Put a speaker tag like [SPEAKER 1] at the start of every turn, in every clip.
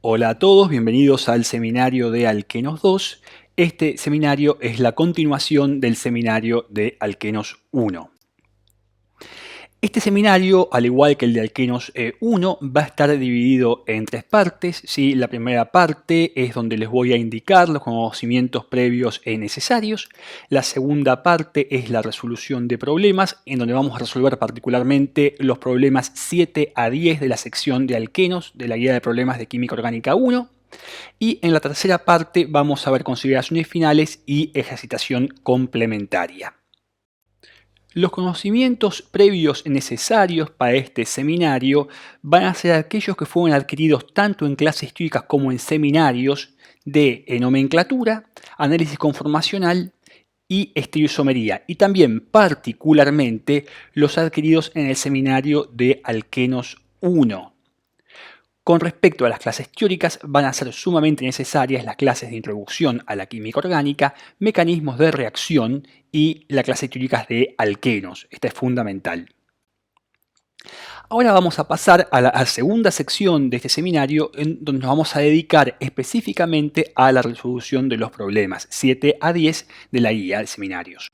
[SPEAKER 1] Hola a todos, bienvenidos al seminario de Alquenos 2. Este seminario es la continuación del seminario de Alquenos 1. Este seminario, al igual que el de Alquenos 1, va a estar dividido en tres partes. ¿Sí? La primera parte es donde les voy a indicar los conocimientos previos necesarios. La segunda parte es la resolución de problemas, en donde vamos a resolver particularmente los problemas 7 a 10 de la sección de alquenos de la guía de problemas de química orgánica 1. Y en la tercera parte vamos a ver consideraciones finales y ejercitación complementaria. Los conocimientos previos necesarios para este seminario van a ser aquellos que fueron adquiridos tanto en clases teóricas como en seminarios de nomenclatura, análisis conformacional y estereoisomería, y también particularmente los adquiridos en el seminario de Alquenos 1. Con respecto a las clases teóricas, van a ser sumamente necesarias las clases de introducción a la química orgánica, mecanismos de reacción y la clase teórica de alquenos. Esta es fundamental. Ahora vamos a pasar a la segunda sección de este seminario, en donde nos vamos a dedicar específicamente a la resolución de los problemas 7 a 10 de la guía de seminarios.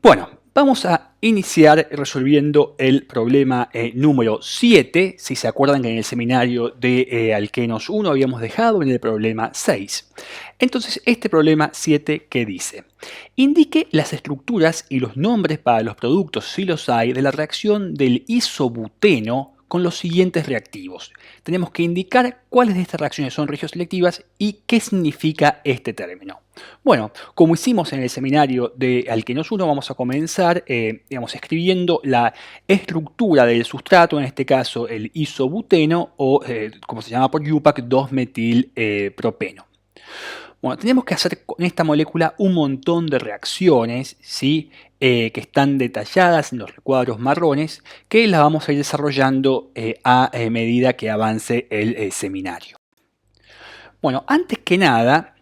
[SPEAKER 1] Bueno, vamos a iniciar resolviendo el problema número 7. Si se acuerdan que en el seminario de Alquenos 1 habíamos dejado en el problema 6. Entonces, este problema 7, ¿qué dice? Indique las estructuras y los nombres para los productos, si los hay, de la reacción del isobuteno con los siguientes reactivos. Tenemos que indicar cuáles de estas reacciones son regioselectivas y qué significa este término. Bueno, como hicimos en el seminario de Alquenos 1, vamos a comenzar escribiendo la estructura del sustrato, en este caso el isobuteno o, como se llama por IUPAC, 2-metilpropeno. Bueno, tenemos que hacer con esta molécula un montón de reacciones, ¿sí? Que están detalladas en los recuadros marrones, que las vamos a ir desarrollando a medida que avance el seminario. Bueno, antes que nada,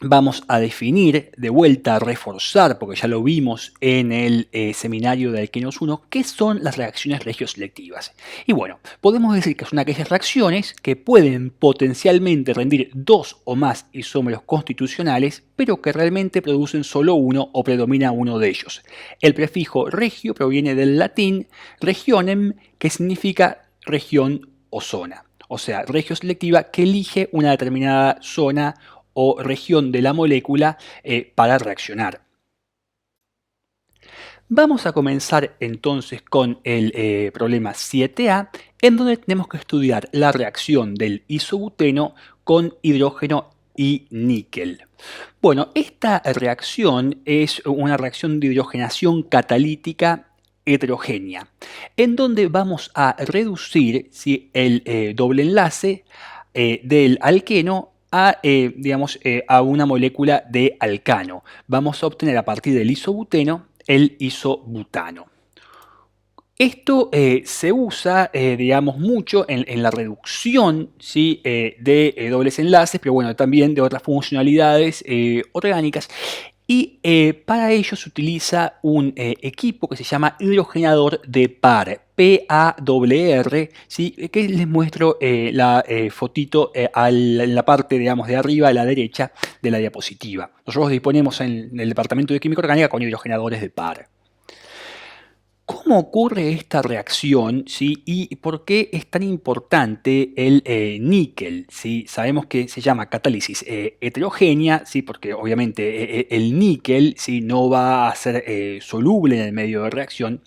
[SPEAKER 1] vamos a definir, de vuelta a reforzar, porque ya lo vimos en el seminario de Alquenos 1, qué son las reacciones regioselectivas. Y bueno, podemos decir que son aquellas reacciones que pueden potencialmente rendir dos o más isómeros constitucionales, pero que realmente producen solo uno o predomina uno de ellos. El prefijo regio proviene del latín regionem, que significa región o zona. O sea, regioselectiva que elige una determinada zona o región de la molécula para reaccionar. Vamos a comenzar entonces con el problema 7a, en donde tenemos que estudiar la reacción del isobuteno con hidrógeno y níquel. Bueno, esta reacción es una reacción de hidrogenación catalítica heterogénea, en donde vamos a reducir el doble enlace del alqueno a una molécula de alcano. Vamos a obtener a partir del isobuteno el isobutano. Esto se usa, mucho en la reducción, ¿sí? De dobles enlaces, pero bueno, también de otras funcionalidades orgánicas. Y para ello se utiliza un equipo que se llama hidrogenador de par, PARR, ¿sí? Que les muestro la fotito en la parte, de arriba a la derecha de la diapositiva. Nosotros disponemos en el departamento de química orgánica con hidrogenadores de par. ¿Cómo ocurre esta reacción, ¿sí? ¿Y por qué es tan importante el níquel? ¿Sí? Sabemos que se llama catálisis heterogénea, ¿sí? Porque obviamente el níquel, ¿sí? No va a ser soluble en el medio de reacción,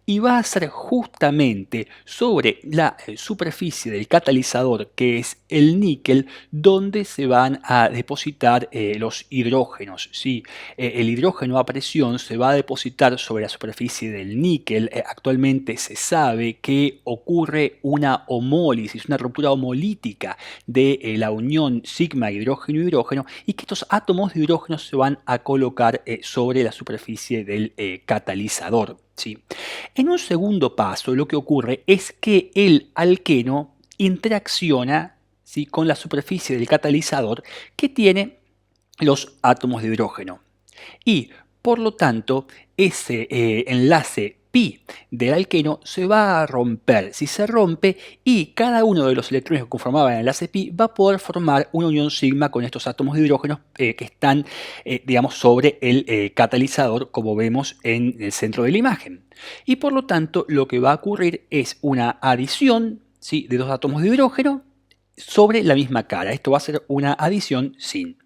[SPEAKER 1] y va a ser justamente sobre la superficie del catalizador, que es el níquel, donde se van a depositar los hidrógenos, ¿sí? El hidrógeno a presión se va a depositar sobre la superficie del níquel. Actualmente se sabe que ocurre una homólisis, una ruptura homolítica de la unión sigma hidrógeno-hidrógeno, y que estos átomos de hidrógeno se van a colocar sobre la superficie del catalizador, ¿sí? En un segundo paso, lo que ocurre es que el alqueno interacciona, ¿sí? Con la superficie del catalizador que tiene los átomos de hidrógeno. Y por lo tanto, ese enlace pi del alqueno se va a romper. Si se rompe, y cada uno de los electrones que conformaban el enlace pi va a poder formar una unión sigma con estos átomos de hidrógeno que están, digamos, sobre el catalizador, como vemos en el centro de la imagen. Y por lo tanto, lo que va a ocurrir es una adición, ¿sí?, de dos átomos de hidrógeno sobre la misma cara. Esto va a ser una adición sin.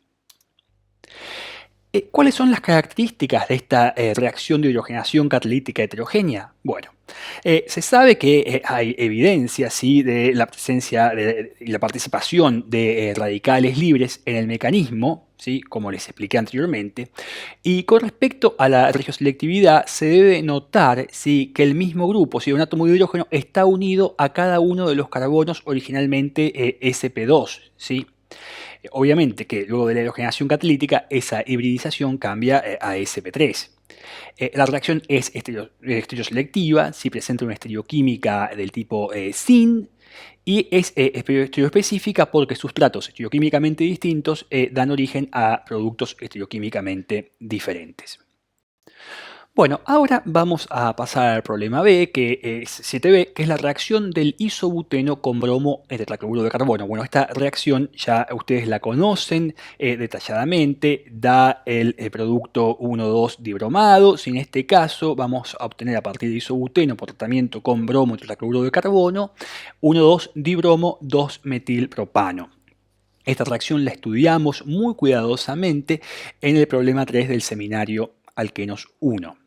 [SPEAKER 1] ¿Cuáles son las características de esta reacción de hidrogenación catalítica heterogénea? Bueno, se sabe que hay evidencia, ¿sí?, de la presencia y la participación de radicales libres en el mecanismo, ¿sí?, como les expliqué anteriormente. Y con respecto a la regioselectividad, se debe notar, ¿sí?, que el mismo grupo, si un átomo de hidrógeno, está unido a cada uno de los carbonos originalmente sp2, ¿sí? Obviamente que luego de la hidrogenación catalítica, esa hibridización cambia a sp3. La reacción es estereoselectiva, si presenta una estereoquímica del tipo SYN, y es estereoespecífica porque sustratos estereoquímicamente distintos dan origen a productos estereoquímicamente diferentes. Bueno, ahora vamos a pasar al problema B, que es 7b, que es la reacción del isobuteno con bromo en tetracloruro de carbono. Bueno, esta reacción ya ustedes la conocen detalladamente, da el producto 1,2-dibromado. Si en este caso vamos a obtener a partir de isobuteno por tratamiento con bromo en tetracloruro de carbono, 1,2-dibromo 2-metilpropano. Esta reacción la estudiamos muy cuidadosamente en el problema 3 del seminario alquenos 1.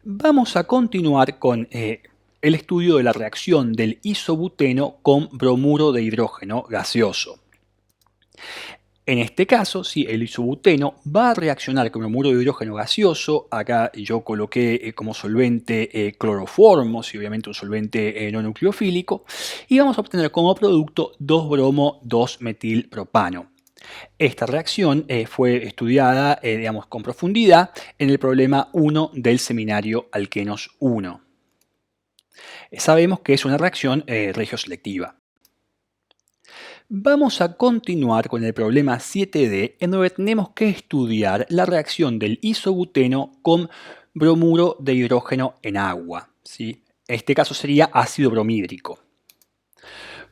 [SPEAKER 1] Vamos a continuar con el estudio de la reacción del isobuteno con bromuro de hidrógeno gaseoso. En este caso, sí, el isobuteno va a reaccionar con bromuro de hidrógeno gaseoso. Acá yo coloqué como solvente cloroformo, sí, obviamente un solvente no nucleofílico, y vamos a obtener como producto 2-bromo 2-metilpropano. Esta reacción fue estudiada, digamos, con profundidad en el problema 1 del seminario alquenos 1. Sabemos que es una reacción regioselectiva. Vamos a continuar con el problema 7d, en donde tenemos que estudiar la reacción del isobuteno con bromuro de hidrógeno en agua, ¿sí? Este caso sería ácido bromhídrico.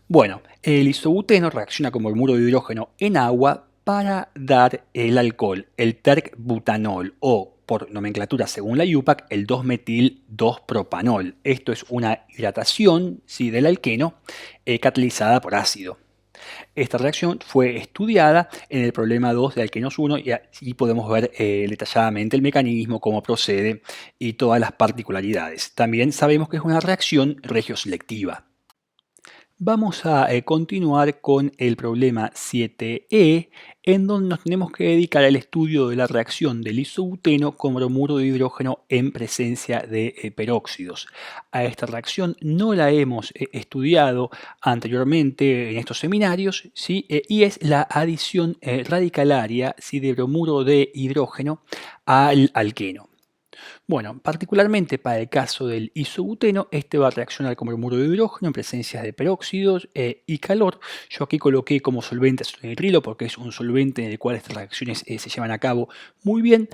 [SPEAKER 1] Bueno, el isobuteno reacciona con bromuro de hidrógeno en agua para dar el alcohol, el terc-butanol, o por nomenclatura según la IUPAC, el 2-metil-2-propanol. Esto es una hidratación, ¿sí?, del alqueno catalizada por ácido. Esta reacción fue estudiada en el problema 2 de alquenos 1 y aquí podemos ver detalladamente el mecanismo, cómo procede y todas las particularidades. También sabemos que es una reacción regioselectiva. Vamos a continuar con el problema 7e, en donde nos tenemos que dedicar al estudio de la reacción del isobuteno con bromuro de hidrógeno en presencia de peróxidos. A esta reacción no la hemos estudiado anteriormente en estos seminarios, ¿sí? Y es la adición radicalaria, ¿sí?, de bromuro de hidrógeno al alqueno. Bueno, particularmente para el caso del isobuteno, este va a reaccionar con bromuro de hidrógeno en presencia de peróxidos y calor. Yo aquí coloqué como solvente azotonitrilo porque es un solvente en el cual estas reacciones se llevan a cabo muy bien,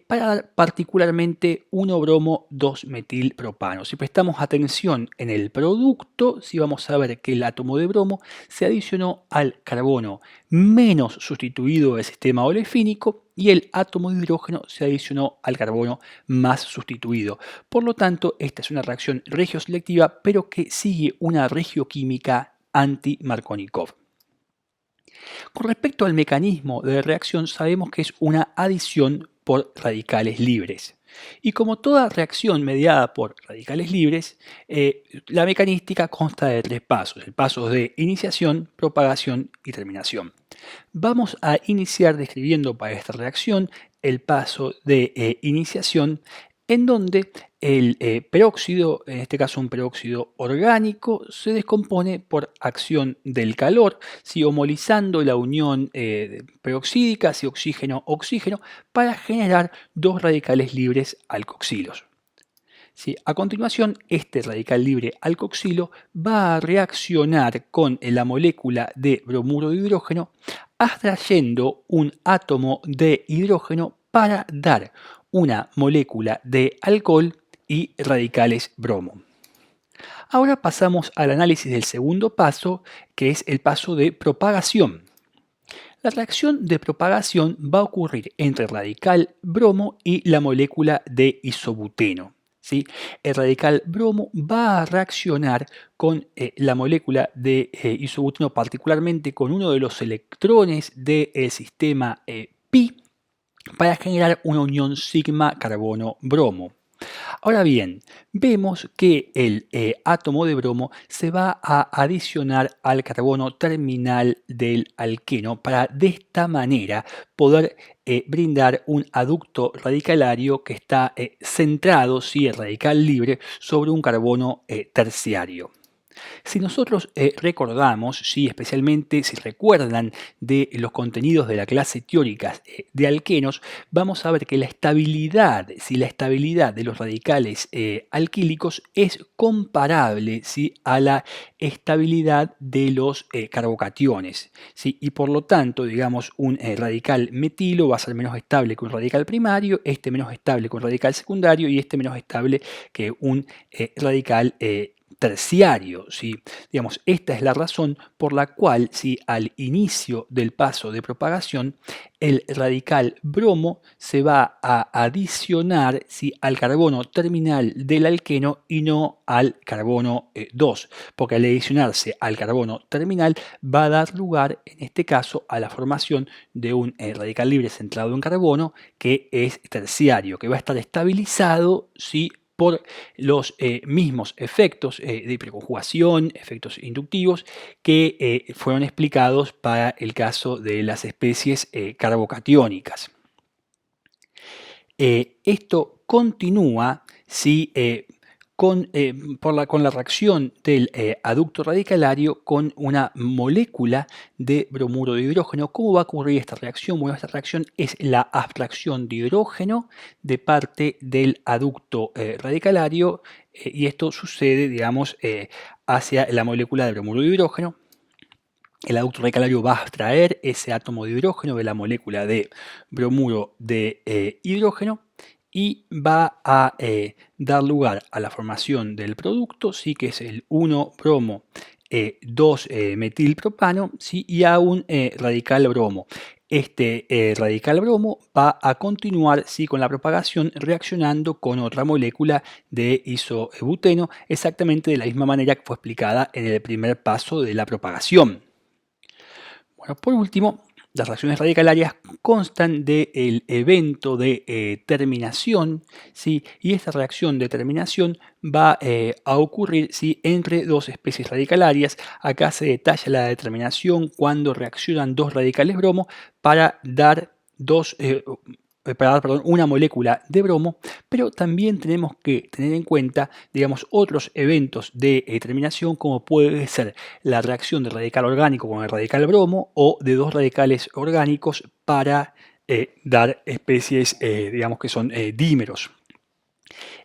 [SPEAKER 1] para dar particularmente 1-bromo 2-metilpropano. Si prestamos atención en el producto, sí vamos a ver que el átomo de bromo se adicionó al carbono menos sustituido del sistema olefínico y el átomo de hidrógeno se adicionó al carbono más sustituido. Por lo tanto, esta es una reacción regioselectiva, pero que sigue una regioquímica anti-Markovnikov. Con respecto al mecanismo de reacción, sabemos que es una adición por radicales libres. Y como toda reacción mediada por radicales libres, la mecanística consta de 3 pasos. El paso de iniciación, propagación y terminación. Vamos a iniciar describiendo para esta reacción el paso de iniciación, en donde el peróxido, en este caso un peróxido orgánico, se descompone por acción del calor, homolizando la unión peroxídica, oxígeno-oxígeno, para generar dos radicales libres alcoxilos. A continuación, este radical libre alcoxilo va a reaccionar con la molécula de bromuro de hidrógeno, atrayendo un átomo de hidrógeno para dar una molécula de alcohol y radicales bromo. Ahora pasamos al análisis del segundo paso, que es el paso de propagación. La reacción de propagación va a ocurrir entre el radical bromo y la molécula de isobuteno. ¿Sí? El radical bromo va a reaccionar con la molécula de isobuteno, particularmente con uno de los electrones del sistema pi, para generar una unión sigma carbono-bromo. Ahora bien, vemos que el átomo de bromo se va a adicionar al carbono terminal del alqueno para de esta manera poder brindar un aducto radicalario que está centrado, sí, el radical libre, sobre un carbono terciario. Si nosotros recordamos, sí, especialmente si recuerdan de los contenidos de la clase teórica de alquenos, vamos a ver que la estabilidad, si la estabilidad de los radicales alquílicos es comparable, ¿sí?, a la estabilidad de los carbocationes, ¿sí? Y por lo tanto, digamos, un radical metilo va a ser menos estable que un radical primario, este menos estable que un radical secundario y este menos estable que un radical terciario, ¿sí? Digamos, esta es la razón por la cual, ¿sí?, al inicio del paso de propagación, el radical bromo se va a adicionar, ¿sí?, al carbono terminal del alqueno y no al carbono 2, porque al adicionarse al carbono terminal va a dar lugar, en este caso, a la formación de un radical libre centrado en carbono que es terciario, que va a estar estabilizado, ¿sí?, por los mismos efectos de hiperconjugación, efectos inductivos, que fueron explicados para el caso de las especies carbocatiónicas. Esto continúa si, con la reacción del aducto radicalario con una molécula de bromuro de hidrógeno. ¿Cómo va a ocurrir esta reacción? Bueno, esta reacción es la abstracción de hidrógeno de parte del aducto radicalario y esto sucede, digamos, hacia la molécula de bromuro de hidrógeno. El aducto radicalario va a extraer ese átomo de hidrógeno de la molécula de bromuro de hidrógeno y va a dar lugar a la formación del producto, ¿sí?, que es el 1-bromo 2-metilpropano, ¿sí?, y a un radical bromo. Este radical bromo va a continuar, ¿sí?, con la propagación reaccionando con otra molécula de isobuteno, exactamente de la misma manera que fue explicada en el primer paso de la propagación. Bueno, por último, las reacciones radicalarias constan del evento de terminación, ¿sí?, y esta reacción de terminación va a ocurrir, ¿sí?, entre dos especies radicalarias. Acá se detalla la determinación cuando reaccionan dos radicales bromo para dar una molécula de bromo, pero también tenemos que tener en cuenta, digamos, otros eventos de terminación, como puede ser la reacción del radical orgánico con el radical bromo o de dos radicales orgánicos para dar especies, digamos, que son dímeros.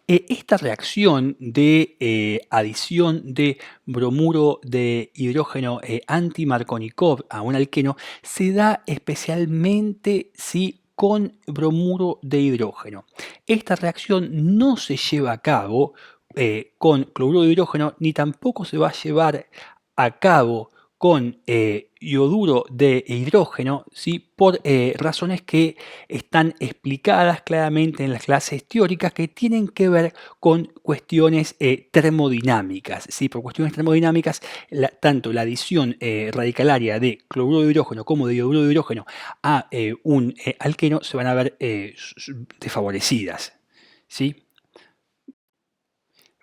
[SPEAKER 1] Esta reacción de adición de bromuro de hidrógeno anti-Markovnikov a un alqueno se da especialmente si con bromuro de hidrógeno. Esta reacción no se lleva a cabo con cloruro de hidrógeno, ni tampoco se va a llevar a cabo con ioduro de hidrógeno, ¿sí?, por razones que están explicadas claramente en las clases teóricas, que tienen que ver con cuestiones termodinámicas, ¿sí? Por cuestiones termodinámicas, tanto la adición radicalaria de cloruro de hidrógeno como de ioduro de hidrógeno a un alqueno se van a ver desfavorecidas, ¿sí?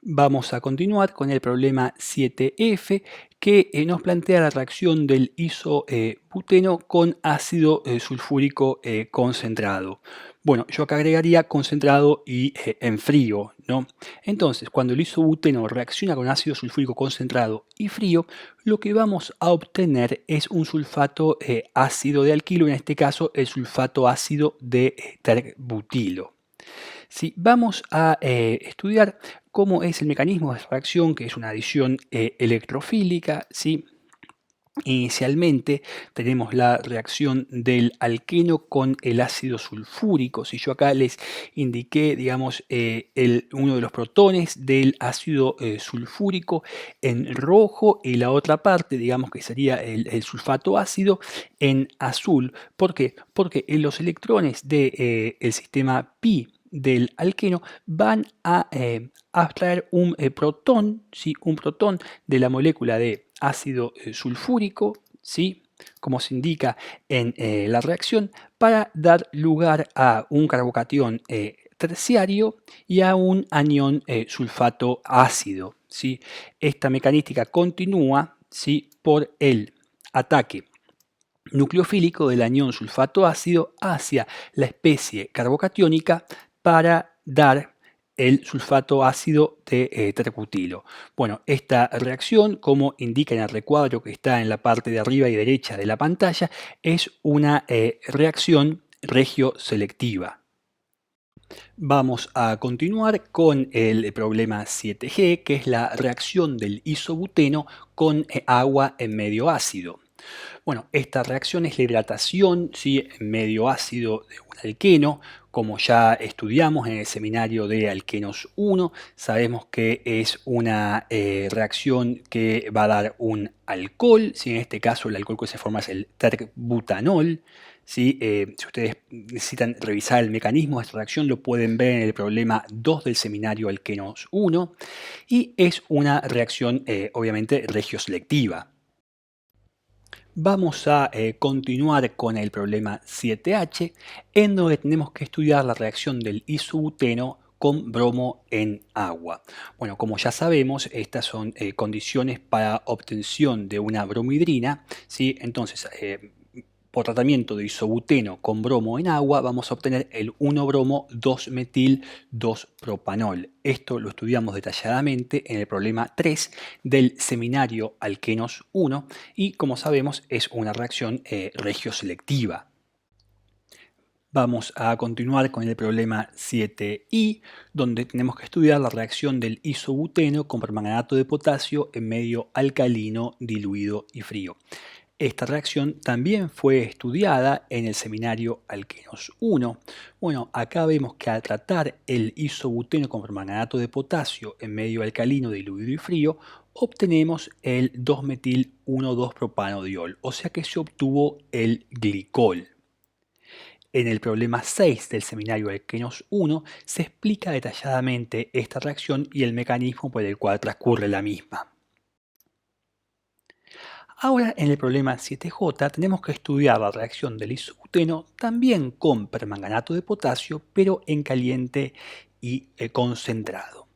[SPEAKER 1] Vamos a continuar con el problema 7F, que nos plantea la reacción del isobuteno con ácido sulfúrico concentrado. Bueno, yo acá agregaría concentrado y en frío, ¿no? Entonces, cuando el isobuteno reacciona con ácido sulfúrico concentrado y frío, lo que vamos a obtener es un sulfato ácido de alquilo, en este caso el sulfato ácido de terbutilo. Si vamos a estudiar cómo es el mecanismo de reacción, que es una adición electrofílica, ¿sí? Inicialmente tenemos la reacción del alqueno con el ácido sulfúrico. Si yo acá les indiqué, digamos, uno de los protones del ácido sulfúrico en rojo y la otra parte, digamos que sería el sulfato ácido, en azul. ¿Por qué? Porque los electrones del sistema pi del alqueno van a abstraer un protón, ¿sí? Un protón de la molécula de ácido sulfúrico, ¿sí? Como se indica en la reacción, para dar lugar a un carbocatión terciario y a un anión sulfato ácido, ¿sí? Esta mecanística continúa, ¿sí? Por el ataque nucleofílico del anión sulfato ácido hacia la especie carbocatiónica para dar el sulfato ácido de terbutilo. Bueno, esta reacción, como indica en el recuadro que está en la parte de arriba y derecha de la pantalla, es una reacción regioselectiva. Vamos a continuar con el problema 7G, que es la reacción del isobuteno con agua en medio ácido. Bueno, esta reacción es la hidratación, ¿sí? En medio ácido de un alqueno, como ya estudiamos en el seminario de alquenos 1, sabemos que es una reacción que va a dar un alcohol, ¿sí? En este caso el alcohol que se forma es el terbutanol. ¿Sí? Si ustedes necesitan revisar el mecanismo de esta reacción, lo pueden ver en el problema 2 del seminario alquenos 1, y es una reacción obviamente regioselectiva. Vamos a continuar con el problema 7H, en donde tenemos que estudiar la reacción del isobuteno con bromo en agua. Bueno, como ya sabemos, estas son condiciones para obtención de una bromhidrina, ¿sí? Entonces, por tratamiento de isobuteno con bromo en agua, vamos a obtener el 1-bromo-2-metil-2-propanol. Esto lo estudiamos detalladamente en el problema 3 del seminario alquenos 1 y, como sabemos, es una reacción regioselectiva. Vamos a continuar con el problema 7i, donde tenemos que estudiar la reacción del isobuteno con permanganato de potasio en medio alcalino, diluido y frío. Esta reacción también fue estudiada en el seminario alquenos 1. Bueno, acá vemos que al tratar el isobuteno con permanganato de potasio en medio alcalino, diluido y frío, obtenemos el 2-metil-1,2-propanodiol, o sea que se obtuvo el glicol. En el problema 6 del seminario alquenos 1 se explica detalladamente esta reacción y el mecanismo por el cual transcurre la misma. Ahora, en el problema 7J tenemos que estudiar la reacción del isobuteno también con permanganato de potasio, pero en caliente y concentrado.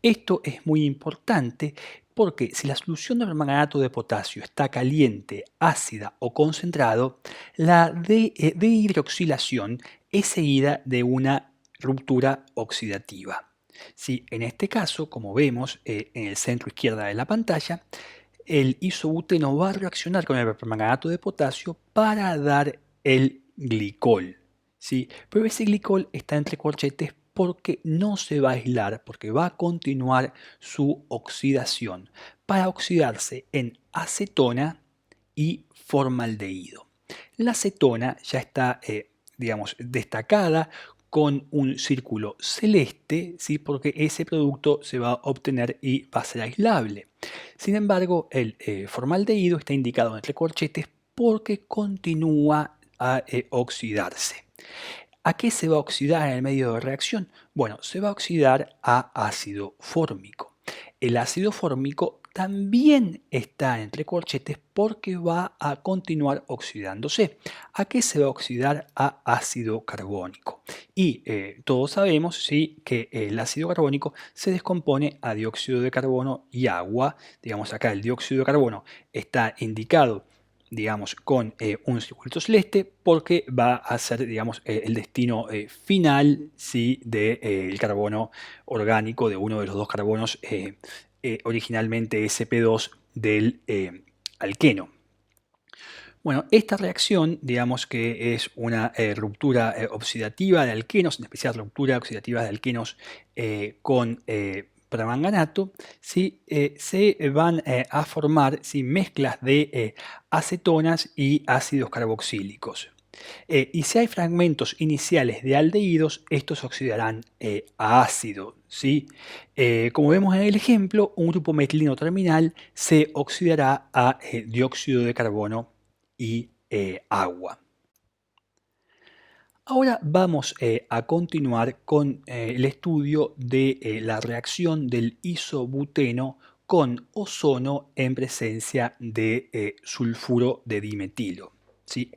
[SPEAKER 1] Esto es muy importante porque si la solución de permanganato de potasio está caliente, ácida o concentrado, la dehidroxilación es seguida de una ruptura oxidativa. Sí, en este caso, como vemos en el centro izquierda de la pantalla, el isobuteno va a reaccionar con el permanganato de potasio para dar el glicol, ¿sí? Pero ese glicol está entre corchetes porque no se va a aislar, porque va a continuar su oxidación para oxidarse en acetona y formaldehído. La acetona ya está, digamos, destacada con un círculo celeste, ¿sí? Porque ese producto se va a obtener y va a ser aislable. Sin embargo, el formaldehído está indicado entre corchetes porque continúa a oxidarse. ¿A qué se va a oxidar en el medio de reacción? Bueno, se va a oxidar a ácido fórmico. El ácido fórmico también está entre corchetes porque va a continuar oxidándose. ¿A qué se va a oxidar? A ácido carbónico. Y todos sabemos, ¿sí?, que el ácido carbónico se descompone a dióxido de carbono y agua. Digamos, acá el dióxido de carbono está indicado, digamos, con un circulito celeste porque va a ser, digamos, el destino final, ¿sí?, del carbono orgánico, de uno de los dos carbonos originalmente sp2 del alqueno. Bueno, esta reacción, digamos que es una ruptura oxidativa de alquenos, en especial ruptura oxidativa de alquenos con permanganato, ¿sí? Se van a formar, ¿sí?, mezclas de acetonas y ácidos carboxílicos. Y si hay fragmentos iniciales de aldehídos, estos se oxidarán a ácido, ¿sí? Como vemos en el ejemplo, un grupo metileno terminal se oxidará a dióxido de carbono y agua. Ahora vamos a continuar con el estudio de la reacción del isobuteno con ozono en presencia de sulfuro de dimetilo, ¿sí?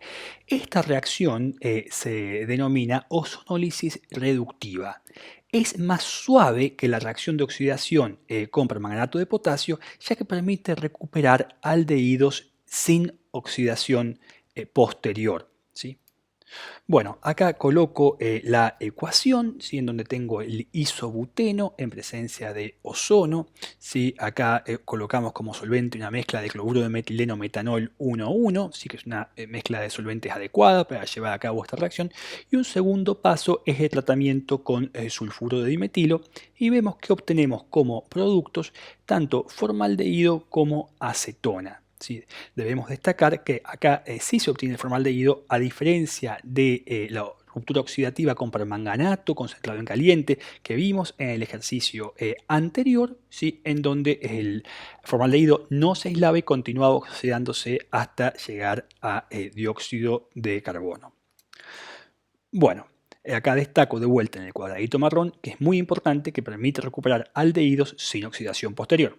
[SPEAKER 1] Esta reacción se denomina ozonólisis reductiva. Es más suave que la reacción de oxidación con permanganato de potasio, ya que permite recuperar aldehídos sin oxidación posterior, ¿sí? Bueno, acá coloco la ecuación, ¿sí?, en donde tengo el isobuteno en presencia de ozono, ¿sí? Acá colocamos como solvente una mezcla de cloruro de metileno metanol 1,1, sí, que es una mezcla de solventes adecuada para llevar a cabo esta reacción. Y un segundo paso es el tratamiento con sulfuro de dimetilo, y vemos que obtenemos como productos tanto formaldehído como acetona. Sí, debemos destacar que acá sí se obtiene el formaldehído, a diferencia de la ruptura oxidativa con permanganato concentrado en caliente que vimos en el ejercicio anterior, ¿sí?, en donde el formaldehído no se aislaba y continuaba oxidándose hasta llegar a dióxido de carbono. Bueno, acá destaco de vuelta en el cuadradito marrón que es muy importante, que permite recuperar aldehídos sin oxidación posterior.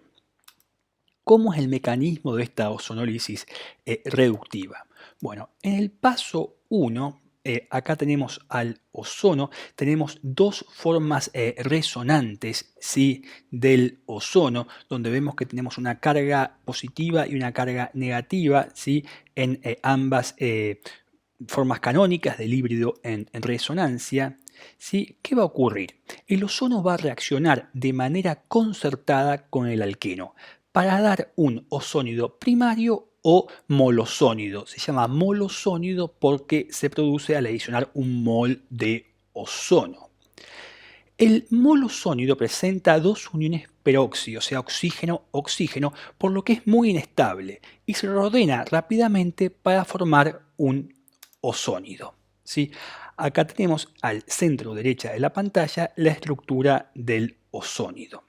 [SPEAKER 1] ¿Cómo es el mecanismo de esta ozonólisis reductiva? Bueno, en el paso 1, acá tenemos al ozono, tenemos dos formas resonantes, ¿sí?, del ozono, donde vemos que tenemos una carga positiva y una carga negativa, ¿sí?, en ambas formas canónicas del híbrido en resonancia. ¿Sí? ¿Qué va a ocurrir? El ozono va a reaccionar de manera concertada con el alqueno para dar un ozónido primario o molosónido. Se llama molosónido porque se produce al adicionar un mol de ozono. El molosónido presenta dos uniones peróxido, o sea, oxígeno-oxígeno, por lo que es muy inestable y se reordena rápidamente para formar un ozónido, ¿sí? Acá tenemos al centro derecha de la pantalla la estructura del ozónido.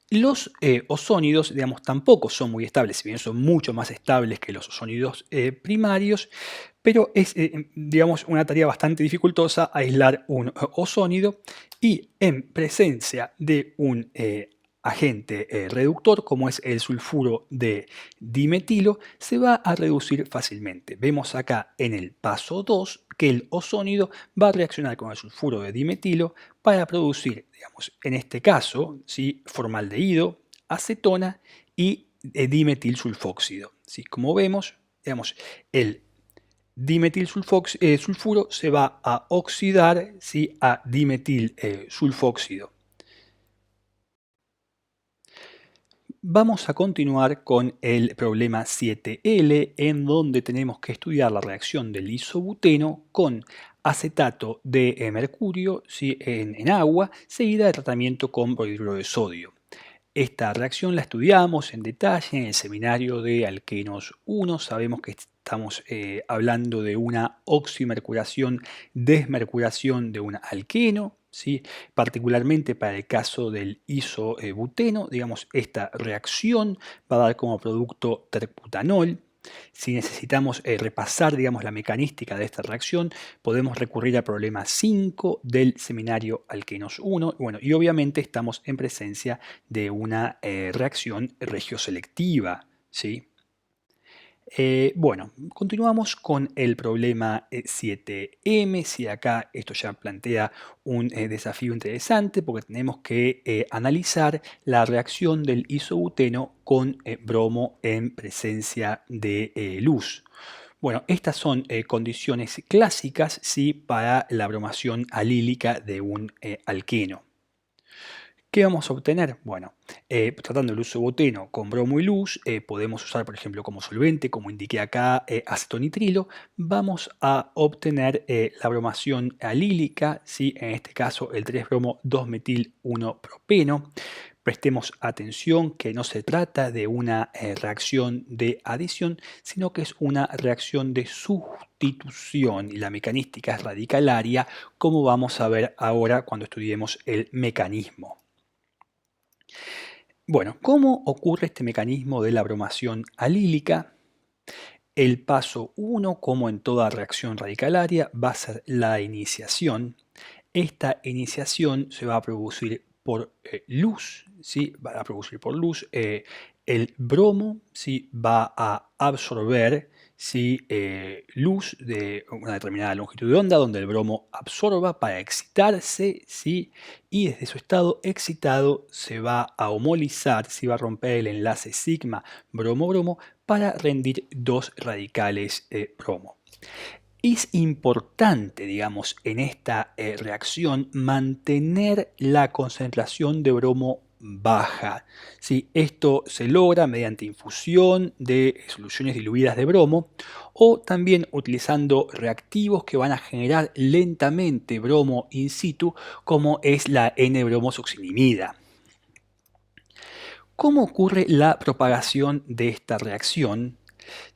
[SPEAKER 1] Los ozónidos, digamos, tampoco son muy estables, si bien son mucho más estables que los ozónidos primarios, pero es, digamos, una tarea bastante dificultosa aislar un ozónido, y en presencia de un agente reductor, como es el sulfuro de dimetilo, se va a reducir fácilmente. Vemos acá en el paso 2 que el ozónido va a reaccionar con el sulfuro de dimetilo para producir, digamos, en este caso, ¿sí?, formaldehído, acetona y dimetilsulfóxido, ¿sí? Como vemos, digamos, el dimetilsulfuro se va a oxidar, ¿sí?, a dimetilsulfóxido. Vamos a continuar con el problema 7L, en donde tenemos que estudiar la reacción del isobuteno con acetato de mercurio, ¿sí?, en agua, seguida de tratamiento con bromhidruro de sodio. Esta reacción la estudiamos en detalle en el seminario de alquenos 1. Sabemos que estamos hablando de una oximercuración, desmercuración de un alqueno, ¿sí? Particularmente para el caso del isobuteno, digamos, esta reacción va a dar como producto terbutanol. Si necesitamos repasar, digamos, la mecanística de esta reacción, podemos recurrir al problema 5 del seminario alquenos 1. Bueno, y obviamente estamos en presencia de una reacción regioselectiva, ¿sí? Bueno, continuamos con el problema 7M. Si acá esto ya plantea un desafío interesante, porque tenemos que analizar la reacción del isobuteno con bromo en presencia de luz. Bueno, estas son condiciones clásicas, ¿sí?, para la bromación alílica de un alqueno. ¿Qué vamos a obtener? Bueno, tratando el isobuteno con bromo y luz, podemos usar, por ejemplo, como solvente, como indiqué acá, acetonitrilo. Vamos a obtener la bromación alílica, ¿sí? En este caso el 3-bromo 2-metil-1-propeno. Prestemos atención que no se trata de una reacción de adición, sino que es una reacción de sustitución y la mecanística es radicalaria, como vamos a ver ahora cuando estudiemos el mecanismo. Bueno, ¿cómo ocurre este mecanismo de la bromación alílica? El paso 1, como en toda reacción radicalaria, va a ser la iniciación. Esta iniciación se va a producir por luz, ¿sí? Va a producir por luz. El bromo, ¿sí? Va a absorber, ¿sí? Luz de una determinada longitud de onda, donde el bromo absorba para excitarse, ¿sí? Y desde su estado excitado se va a homolizar, ¿sí? Va a romper el enlace sigma bromo-bromo para rendir dos radicales bromo. Es importante, digamos, en esta reacción mantener la concentración de bromo baja. ¿Sí? Esto se logra mediante infusión de soluciones diluidas de bromo o también utilizando reactivos que van a generar lentamente bromo in situ, como es la N-bromosuccinimida. ¿Cómo ocurre la propagación de esta reacción?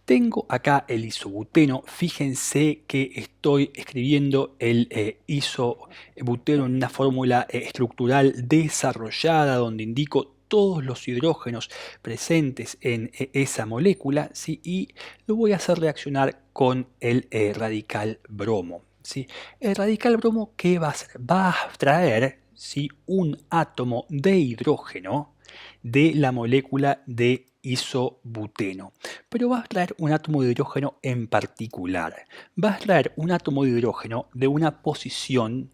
[SPEAKER 1] Tengo acá el isobuteno. Fíjense que estoy escribiendo el isobuteno en una fórmula estructural desarrollada donde indico todos los hidrógenos presentes en esa molécula, ¿sí? Y lo voy a hacer reaccionar con el radical bromo, ¿sí? El radical bromo, ¿qué va a hacer? Va a abstraer, ¿sí? Un átomo de hidrógeno de la molécula de isobuteno, pero va a extraer un átomo de hidrógeno en particular. Va a extraer un átomo de hidrógeno de una posición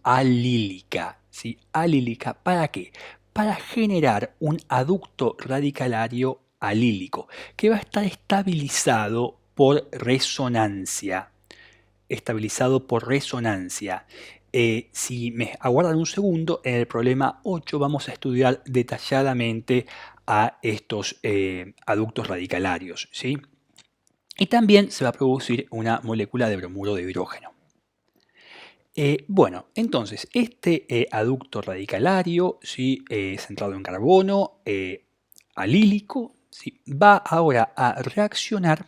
[SPEAKER 1] alílica, ¿sí? Alílica, ¿para qué? Para generar un aducto radicalario alílico que va a estar estabilizado por resonancia. Si me aguardan un segundo, en el problema 8 vamos a estudiar detalladamente a estos aductos radicalarios, ¿sí? Y también se va a producir una molécula de bromuro de hidrógeno. Bueno, entonces, este aducto radicalario, ¿sí? Centrado en carbono, alílico, ¿sí? Va ahora a reaccionar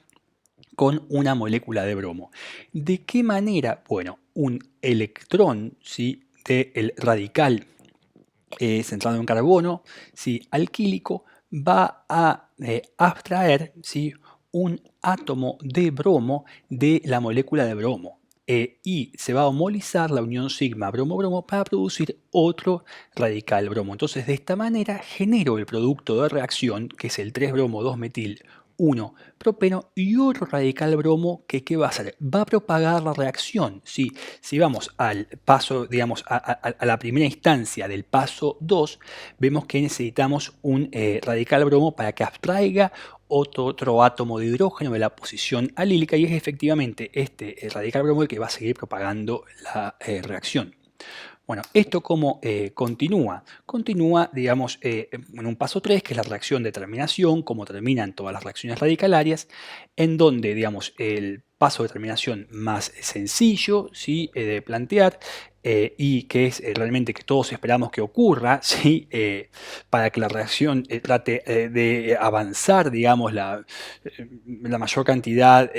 [SPEAKER 1] con una molécula de bromo. ¿De qué manera? Bueno, un electrón, ¿sí? Del radical centrado en carbono, ¿sí? Alquílico, va a abstraer, ¿sí? Un átomo de bromo de la molécula de bromo. Y se va a homolizar la unión sigma bromo-bromo para producir otro radical bromo. Entonces, de esta manera genero el producto de reacción, que es el 3-bromo 2-metil 1-propeno, y otro radical bromo que ¿qué va a hacer? Va a propagar la reacción. ¿Sí? Si vamos al paso, digamos, a la primera instancia del paso 2, vemos que necesitamos un radical bromo para que abstraiga otro átomo de hidrógeno de la posición alílica, y es efectivamente este radical bromo el que va a seguir propagando la reacción. Bueno, ¿esto cómo continúa? Continúa, digamos, en un paso 3, que es la reacción de terminación, como terminan todas las reacciones radicalarias, en donde, digamos, el paso de terminación más sencillo, ¿sí? De plantear, y que es realmente que todos esperamos que ocurra, ¿sí? Para que la reacción trate de avanzar, digamos, la mayor cantidad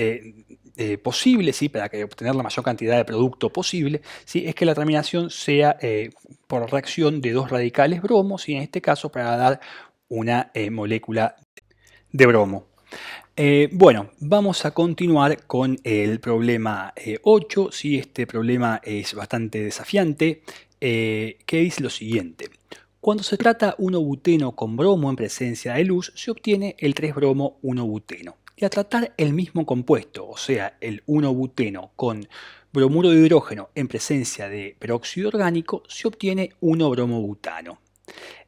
[SPEAKER 1] posible, ¿sí? Para que obtener la mayor cantidad de producto posible, ¿sí? Es que la terminación sea por reacción de dos radicales bromos, y en este caso para dar una molécula de bromo. Bueno, vamos a continuar con el problema 8. ¿Sí? Este problema es bastante desafiante, que dice lo siguiente. Cuando se trata 1-buteno con bromo en presencia de luz, se obtiene el 3-bromo 1-buteno. Y al tratar el mismo compuesto, o sea, el 1-buteno con bromuro de hidrógeno en presencia de peróxido orgánico, se obtiene 1-bromo-butano.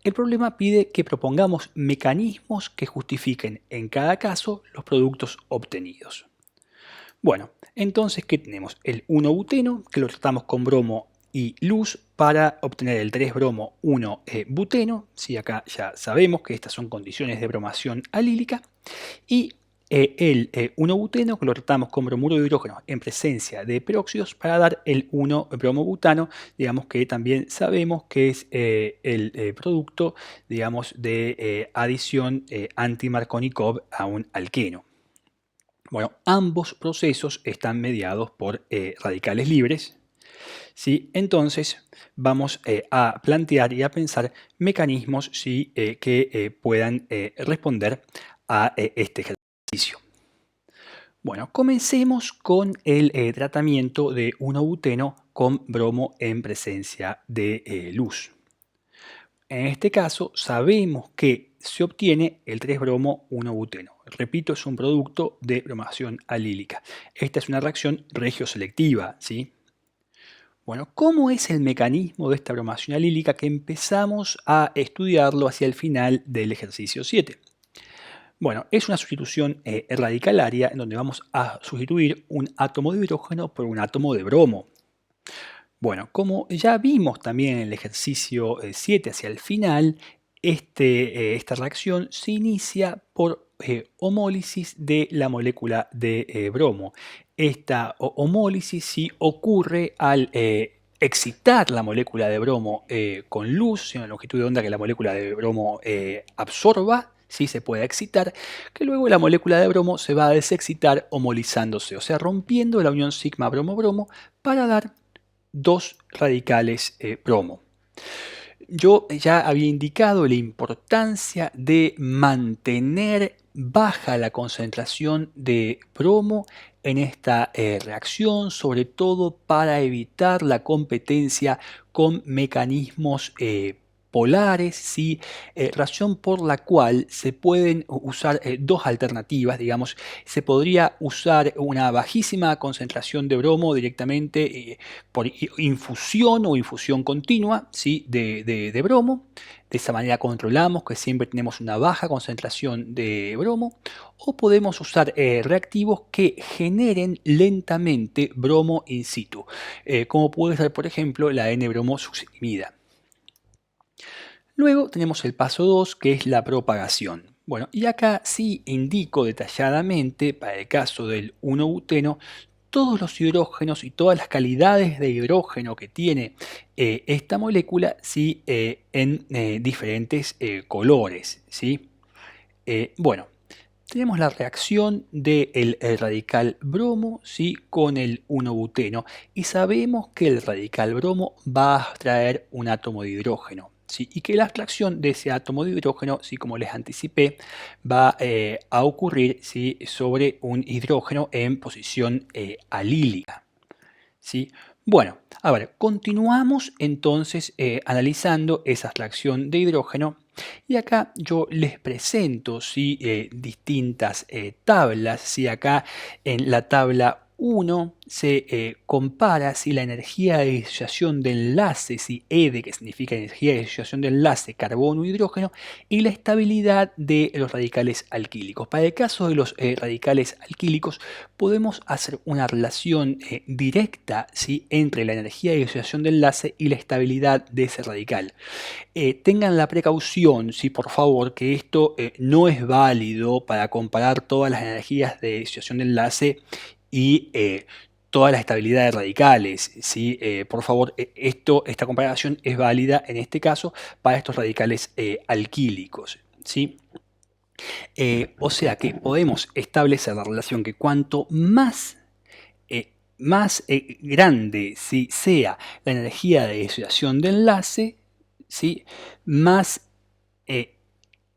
[SPEAKER 1] El problema pide que propongamos mecanismos que justifiquen en cada caso los productos obtenidos. Bueno, entonces, ¿qué tenemos? El 1-buteno, que lo tratamos con bromo y luz para obtener el 3-bromo-1-buteno. ¿Sí? Acá ya sabemos que estas son condiciones de bromación alílica. Y el 1-buteno que lo tratamos con bromuro de hidrógeno en presencia de peróxidos para dar el 1-bromobutano, digamos que también sabemos que es el producto, digamos, de adición anti-Markovnikov a un alqueno. Bueno, ambos procesos están mediados por radicales libres, ¿sí? Entonces vamos a plantear y a pensar mecanismos, ¿sí? Que puedan responder a este ejercicio. Bueno, comencemos con el tratamiento de 1-buteno con bromo en presencia de luz. En este caso sabemos que se obtiene el 3-bromo-1-buteno. Repito, es un producto de bromación alílica. Esta es una reacción regioselectiva, ¿sí? Bueno, ¿cómo es el mecanismo de esta bromación alílica que empezamos a estudiarlo hacia el final del ejercicio 7? Bueno, es una sustitución radicalaria en donde vamos a sustituir un átomo de hidrógeno por un átomo de bromo. Bueno, como ya vimos también en el ejercicio 7 hacia el final, esta reacción se inicia por homólisis de la molécula de bromo. Esta homólisis sí ocurre al excitar la molécula de bromo con luz, en la longitud de onda que la molécula de bromo absorba, sí se puede excitar, que luego la molécula de bromo se va a desexcitar homolizándose, o sea, rompiendo la unión sigma bromo-bromo para dar dos radicales bromo. Yo ya había indicado la importancia de mantener baja la concentración de bromo en esta reacción, sobre todo para evitar la competencia con mecanismos polares, ¿sí? Razón por la cual se pueden usar dos alternativas, digamos, se podría usar una bajísima concentración de bromo directamente por infusión o infusión continua, ¿sí? de bromo. De esa manera controlamos que siempre tenemos una baja concentración de bromo, o podemos usar reactivos que generen lentamente bromo in situ, como puede ser por ejemplo la N-bromo succinimida. Luego tenemos el paso 2, que es la propagación. Bueno, y acá sí indico detalladamente, para el caso del 1-buteno, todos los hidrógenos y todas las calidades de hidrógeno que tiene esta molécula, ¿sí? En diferentes colores, ¿sí? Bueno, tenemos la reacción del radical bromo, ¿sí? Con el 1-buteno, y sabemos que el radical bromo va a traer un átomo de hidrógeno, ¿sí? Y que la extracción de ese átomo de hidrógeno, ¿sí? Como les anticipé, va a ocurrir, ¿sí? Sobre un hidrógeno en posición alílica, ¿sí? Bueno, a ver, continuamos entonces analizando esa extracción de hidrógeno, y acá yo les presento, ¿sí? Distintas tablas, ¿sí? Acá en la tabla 1 se compara si la energía de disociación de enlace, si ED, que significa energía de disociación de enlace carbono-hidrógeno, y la estabilidad de los radicales alquílicos. Para el caso de los radicales alquílicos podemos hacer una relación directa, ¿sí? Entre la energía de disociación de enlace y la estabilidad de ese radical. Tengan la precaución, ¿sí? Por favor, que esto no es válido para comparar todas las energías de disociación de enlace y toda la estabilidad de radicales, ¿sí? Por favor, esta comparación es válida en este caso para estos radicales alquílicos, ¿sí? O sea que podemos establecer la relación que cuanto más grande, ¿sí? sea la energía de disociación de enlace, ¿sí? Más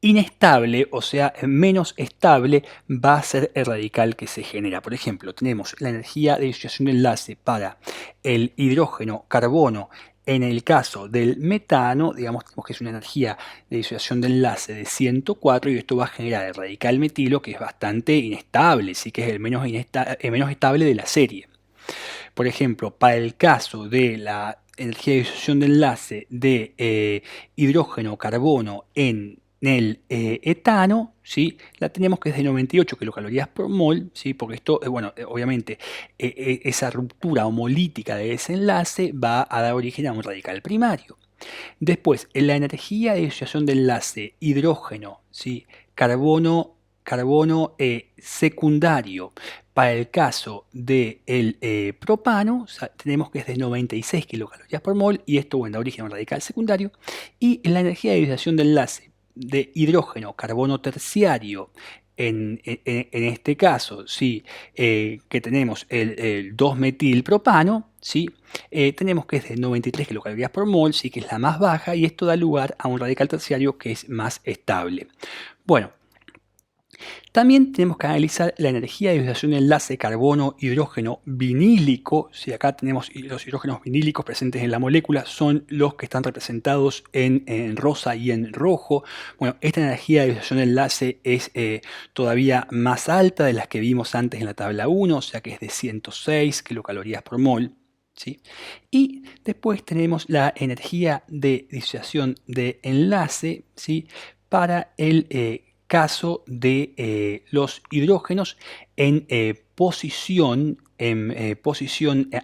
[SPEAKER 1] inestable, o sea, menos estable va a ser el radical que se genera. Por ejemplo, tenemos la energía de disociación de enlace para el hidrógeno carbono. En el caso del metano, digamos que es una energía de disociación de enlace de 104, y esto va a generar el radical metilo, que es bastante inestable, sí, que es el menos estable de la serie. Por ejemplo, para el caso de la energía de disociación de enlace de hidrógeno carbono en el etano, ¿sí? La tenemos que es de 98 kilocalorías por mol, ¿sí? Porque esto, bueno, obviamente esa ruptura homolítica de ese enlace va a dar origen a un radical primario. Después, en la energía de disociación de enlace hidrógeno, ¿sí? Carbono secundario. Para el caso del propano, o sea, tenemos que es de 96 kilocalorías por mol y esto bueno, da origen a un radical secundario. Y en la energía de disociación de enlace de hidrógeno, carbono terciario, en este caso, sí, que tenemos el 2-metilpropano, ¿sí? Tenemos que es de 93 kilocalorías por mol, sí que es la más baja, y esto da lugar a un radical terciario que es más estable. Bueno, también tenemos que analizar la energía de disociación de enlace carbono-hidrógeno vinílico. Si acá tenemos los hidrógenos vinílicos presentes en la molécula, son los que están representados en rosa y en rojo. Bueno, esta energía de disociación de enlace es todavía más alta de las que vimos antes en la tabla 1, o sea que es de 106 kilocalorías por mol. ¿Sí? Y después tenemos la energía de disociación de enlace, ¿sí? Para el caso de los hidrógenos en posición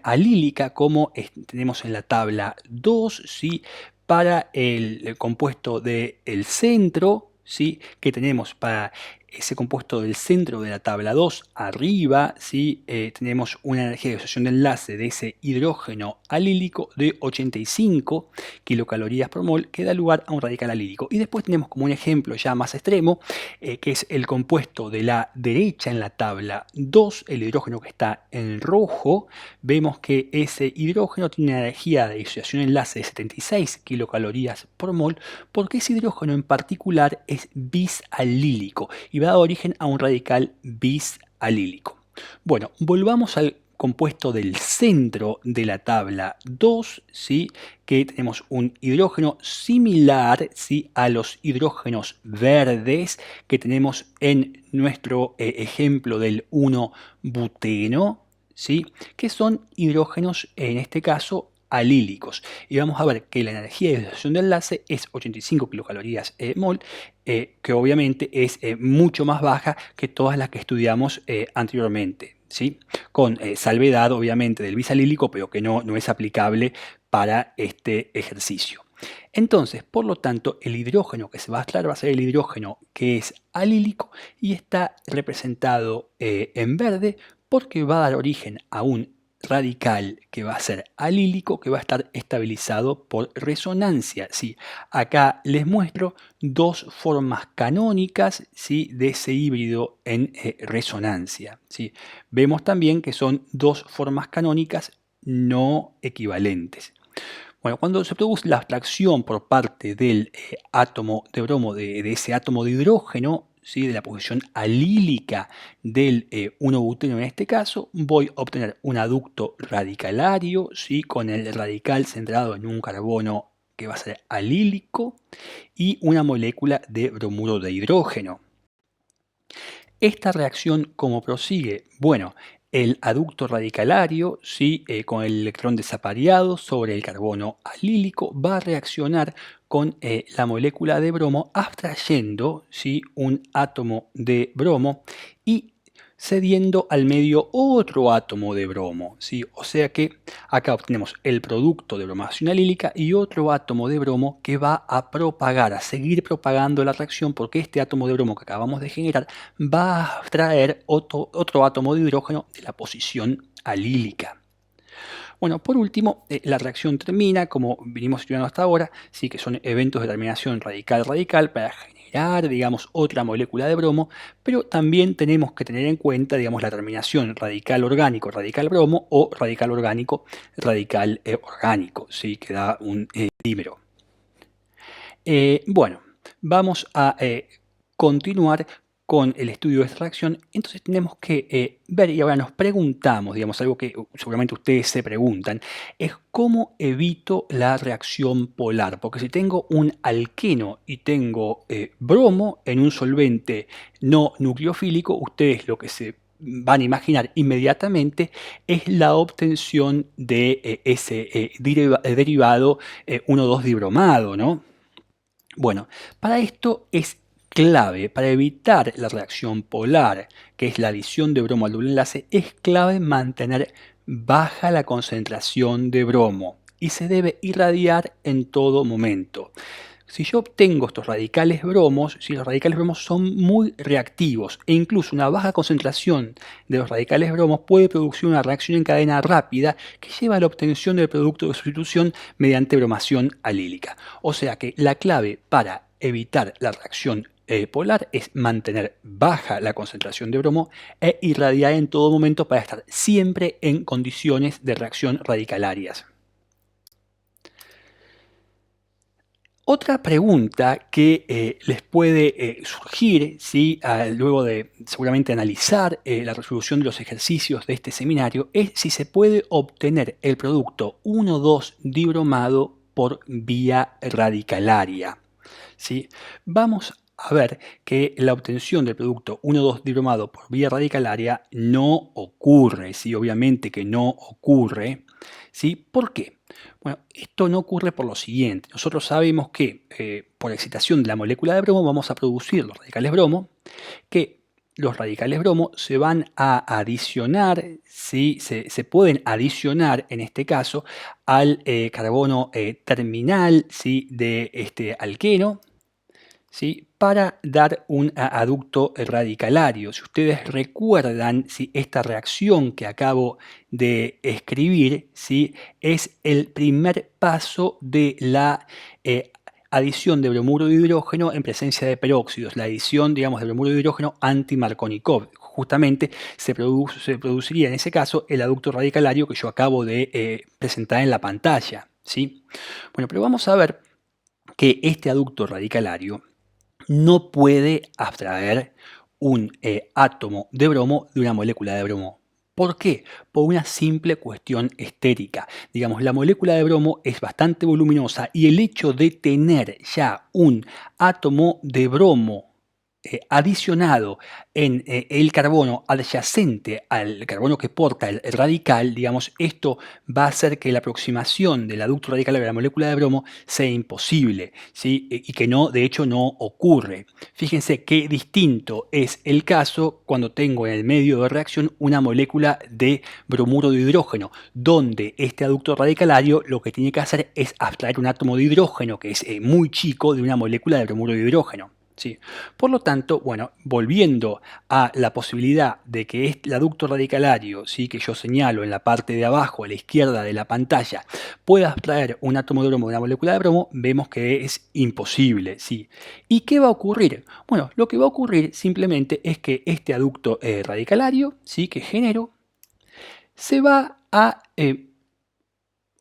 [SPEAKER 1] alílica, como tenemos en la tabla 2, ¿sí? Para el compuesto del centro, ¿sí? Que tenemos para ese compuesto del centro de la tabla 2 arriba, ¿sí? Tenemos una energía de disociación de enlace de ese hidrógeno alílico de 85 kilocalorías por mol, que da lugar a un radical alílico. Y después tenemos como un ejemplo ya más extremo, que es el compuesto de la derecha en la tabla 2, el hidrógeno que está en rojo. Vemos que ese hidrógeno tiene una energía de disociación de enlace de 76 kilocalorías por mol, porque ese hidrógeno en particular es bisalílico y va a dar origen a un radical bisalílico. Bueno, volvamos al compuesto del centro de la tabla 2, ¿sí? Que tenemos un hidrógeno similar, ¿sí? A los hidrógenos verdes que tenemos en nuestro ejemplo del 1-buteno, ¿sí? Que son hidrógenos, en este caso, alílicos. Y vamos a ver que la energía de disociación de enlace es 85 kilocalorías mol, que obviamente es mucho más baja que todas las que estudiamos anteriormente, ¿sí? Con salvedad obviamente del bisalílico, pero que no es aplicable para este ejercicio. Entonces, por lo tanto, el hidrógeno que se va a mezclar va a ser el hidrógeno que es alílico y está representado en verde porque va a dar origen a un radical que va a ser alílico, que va a estar estabilizado por resonancia. ¿Sí? Acá les muestro dos formas canónicas, ¿sí? De ese híbrido en resonancia. ¿Sí? Vemos también que son dos formas canónicas no equivalentes. Bueno, cuando se produce la abstracción por parte del átomo de bromo, de ese átomo de hidrógeno, ¿sí? De la posición alílica del 1-buteno en este caso, voy a obtener un aducto radicalario, ¿sí? Con el radical centrado en un carbono que va a ser alílico y una molécula de bromuro de hidrógeno. Esta reacción, ¿cómo prosigue? Bueno, el aducto radicalario, ¿sí? Con el electrón desapareado sobre el carbono alílico, va a reaccionar con la molécula de bromo, abstrayendo, ¿sí? Un átomo de bromo y cediendo al medio otro átomo de bromo, ¿sí? O sea que acá obtenemos el producto de bromación alílica y otro átomo de bromo que va a propagar, a seguir propagando la reacción, porque este átomo de bromo que acabamos de generar va a abstraer otro átomo de hidrógeno de la posición alílica. Bueno, por último, la reacción termina, como venimos estudiando hasta ahora, sí que son eventos de terminación radical-radical para generar, digamos, otra molécula de bromo, pero también tenemos que tener en cuenta, digamos, la terminación radical orgánico, radical bromo o radical orgánico, radical orgánico, ¿sí? Que da un dímero. Bueno, vamos a continuar con el estudio de esta reacción. Entonces tenemos que ver, y ahora nos preguntamos, digamos, algo que seguramente ustedes se preguntan, es cómo evito la reacción polar. Porque si tengo un alqueno y tengo bromo en un solvente no nucleofílico, ustedes lo que se van a imaginar inmediatamente es la obtención de ese derivado 1,2-dibromado, ¿no? Bueno, para esto es clave, para evitar la reacción polar, que es la adición de bromo al doble enlace, es clave mantener baja la concentración de bromo y se debe irradiar en todo momento. Si yo obtengo estos radicales bromos, si los radicales bromos son muy reactivos e incluso una baja concentración de los radicales bromos puede producir una reacción en cadena rápida que lleva a la obtención del producto de sustitución mediante bromación alílica. O sea que la clave para evitar la reacción polar es mantener baja la concentración de bromo e irradiar en todo momento para estar siempre en condiciones de reacción radicalarias. Otra pregunta que les puede surgir, ¿sí? Luego de seguramente analizar la resolución de los ejercicios de este seminario, es si se puede obtener el producto 1,2-dibromado por vía radicalaria. ¿Sí? Vamos a ver que la obtención del producto 1,2-dibromado por vía radicalaria no ocurre, ¿sí? Obviamente que no ocurre. ¿Sí? ¿Por qué? Bueno, esto no ocurre por lo siguiente. Nosotros sabemos que por excitación de la molécula de bromo vamos a producir los radicales bromo, que los radicales bromo se van a adicionar, ¿sí? se pueden adicionar en este caso al carbono terminal, ¿sí? de este alqueno, ¿sí? Para dar un aducto radicalario. Si ustedes recuerdan, ¿sí? Esta reacción que acabo de escribir, ¿sí? Es el primer paso de la adición de bromuro de hidrógeno en presencia de peróxidos, la adición, digamos, de bromuro de hidrógeno anti-Markovnikov. Justamente se produciría en ese caso el aducto radicalario que yo acabo de presentar en la pantalla, ¿sí? Bueno, pero vamos a ver que este aducto radicalario no puede abstraer un átomo de bromo de una molécula de bromo. ¿Por qué? Por una simple cuestión estérica. Digamos, la molécula de bromo es bastante voluminosa y el hecho de tener ya un átomo de bromo adicionado en el carbono adyacente al carbono que porta el radical, digamos, esto va a hacer que la aproximación del aducto radical a la molécula de bromo sea imposible, ¿sí? Y que no, de hecho, no ocurre. Fíjense qué distinto es el caso cuando tengo en el medio de reacción una molécula de bromuro de hidrógeno, donde este aducto radicalario lo que tiene que hacer es abstraer un átomo de hidrógeno que es muy chico de una molécula de bromuro de hidrógeno. Sí. Por lo tanto, bueno, volviendo a la posibilidad de que este aducto radicalario, ¿sí? Que yo señalo en la parte de abajo a la izquierda de la pantalla, pueda abstraer un átomo de bromo de una molécula de bromo, vemos que es imposible. ¿Sí? ¿Y qué va a ocurrir? Bueno, lo que va a ocurrir simplemente es que este aducto radicalario, ¿sí? Que genero, se va a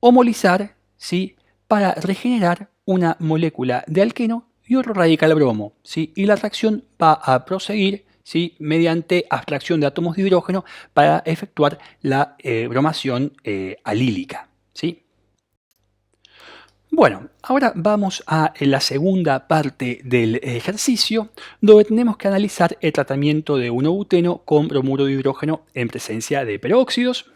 [SPEAKER 1] homolizar, ¿sí? Para regenerar una molécula de alqueno y otro radical bromo, ¿sí? Y la reacción va a proseguir, ¿sí? Mediante abstracción de átomos de hidrógeno para efectuar la bromación alílica, ¿sí? Bueno, ahora vamos a la segunda parte del ejercicio, donde tenemos que analizar el tratamiento de 1-buteno con bromuro de hidrógeno en presencia de peróxidos.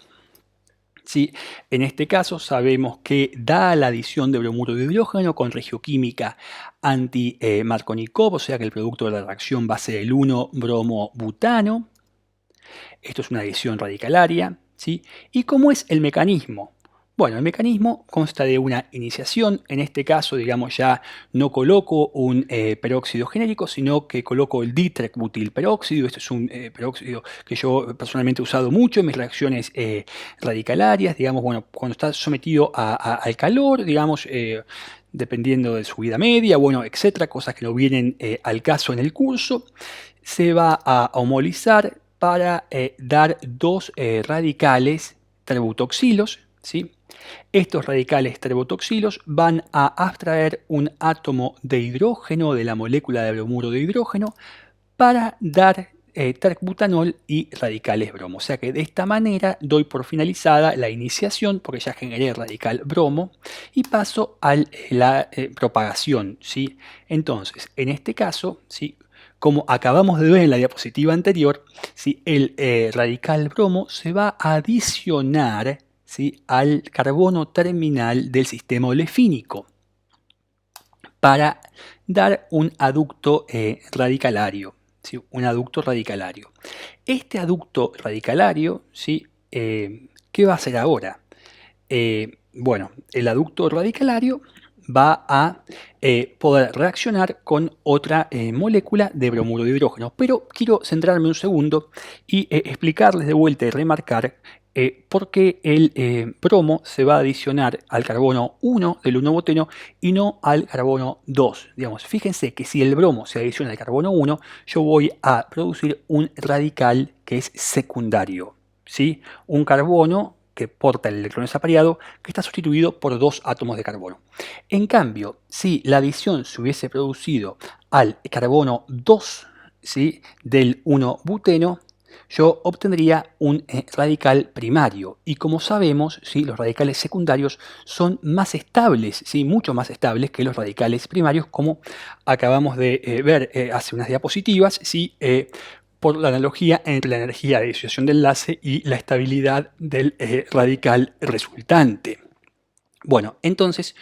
[SPEAKER 1] ¿Sí? En este caso sabemos que da la adición de bromuro de hidrógeno con regioquímica anti-Markovnikov, o sea que el producto de la reacción va a ser el 1-bromo-butano. Esto es una adición radicalaria. ¿Sí? ¿Y cómo es el mecanismo? Bueno, el mecanismo consta de una iniciación, en este caso, digamos, ya no coloco un peróxido genérico, sino que coloco el ditrecbutilperóxido. Este es un peróxido que yo personalmente he usado mucho en mis reacciones radicalarias, digamos, bueno, cuando está sometido al calor, digamos, dependiendo de su vida media, bueno, etcétera, cosas que no vienen al caso en el curso, se va a homolizar para dar dos radicales terbutoxilos, ¿sí? Estos radicales terbotoxilos van a abstraer un átomo de hidrógeno de la molécula de bromuro de hidrógeno para dar terbutanol y radicales bromo. O sea que de esta manera doy por finalizada la iniciación porque ya generé radical bromo y paso a la propagación, ¿sí? Entonces, en este caso, ¿sí? Como acabamos de ver en la diapositiva anterior, ¿sí? El radical bromo se va a adicionar, ¿sí? Al carbono terminal del sistema olefínico. para dar un aducto radicalario, ¿sí? Un aducto radicalario. Este aducto radicalario, ¿sí? ¿Qué va a hacer ahora? Bueno, el aducto radicalario va a poder reaccionar con otra molécula de bromuro de hidrógeno. Pero quiero centrarme un segundo y explicarles de vuelta y remarcar por qué el bromo se va a adicionar al carbono 1 del 1-buteno y no al carbono 2. Digamos, fíjense que si el bromo se adiciona al carbono 1, yo voy a producir un radical que es secundario, ¿sí? Un carbono que porta el electrón desapareado, que está sustituido por 2 átomos de carbono. En cambio, si la adición se hubiese producido al carbono 2, ¿sí? Del 1-buteno, yo obtendría un radical primario. Y como sabemos, ¿sí? Los radicales secundarios son más estables, ¿sí? Mucho más estables que los radicales primarios, como acabamos de ver hace unas diapositivas, ¿sí? Por la analogía entre la energía de disociación de enlace y la estabilidad del radical resultante. Bueno, entonces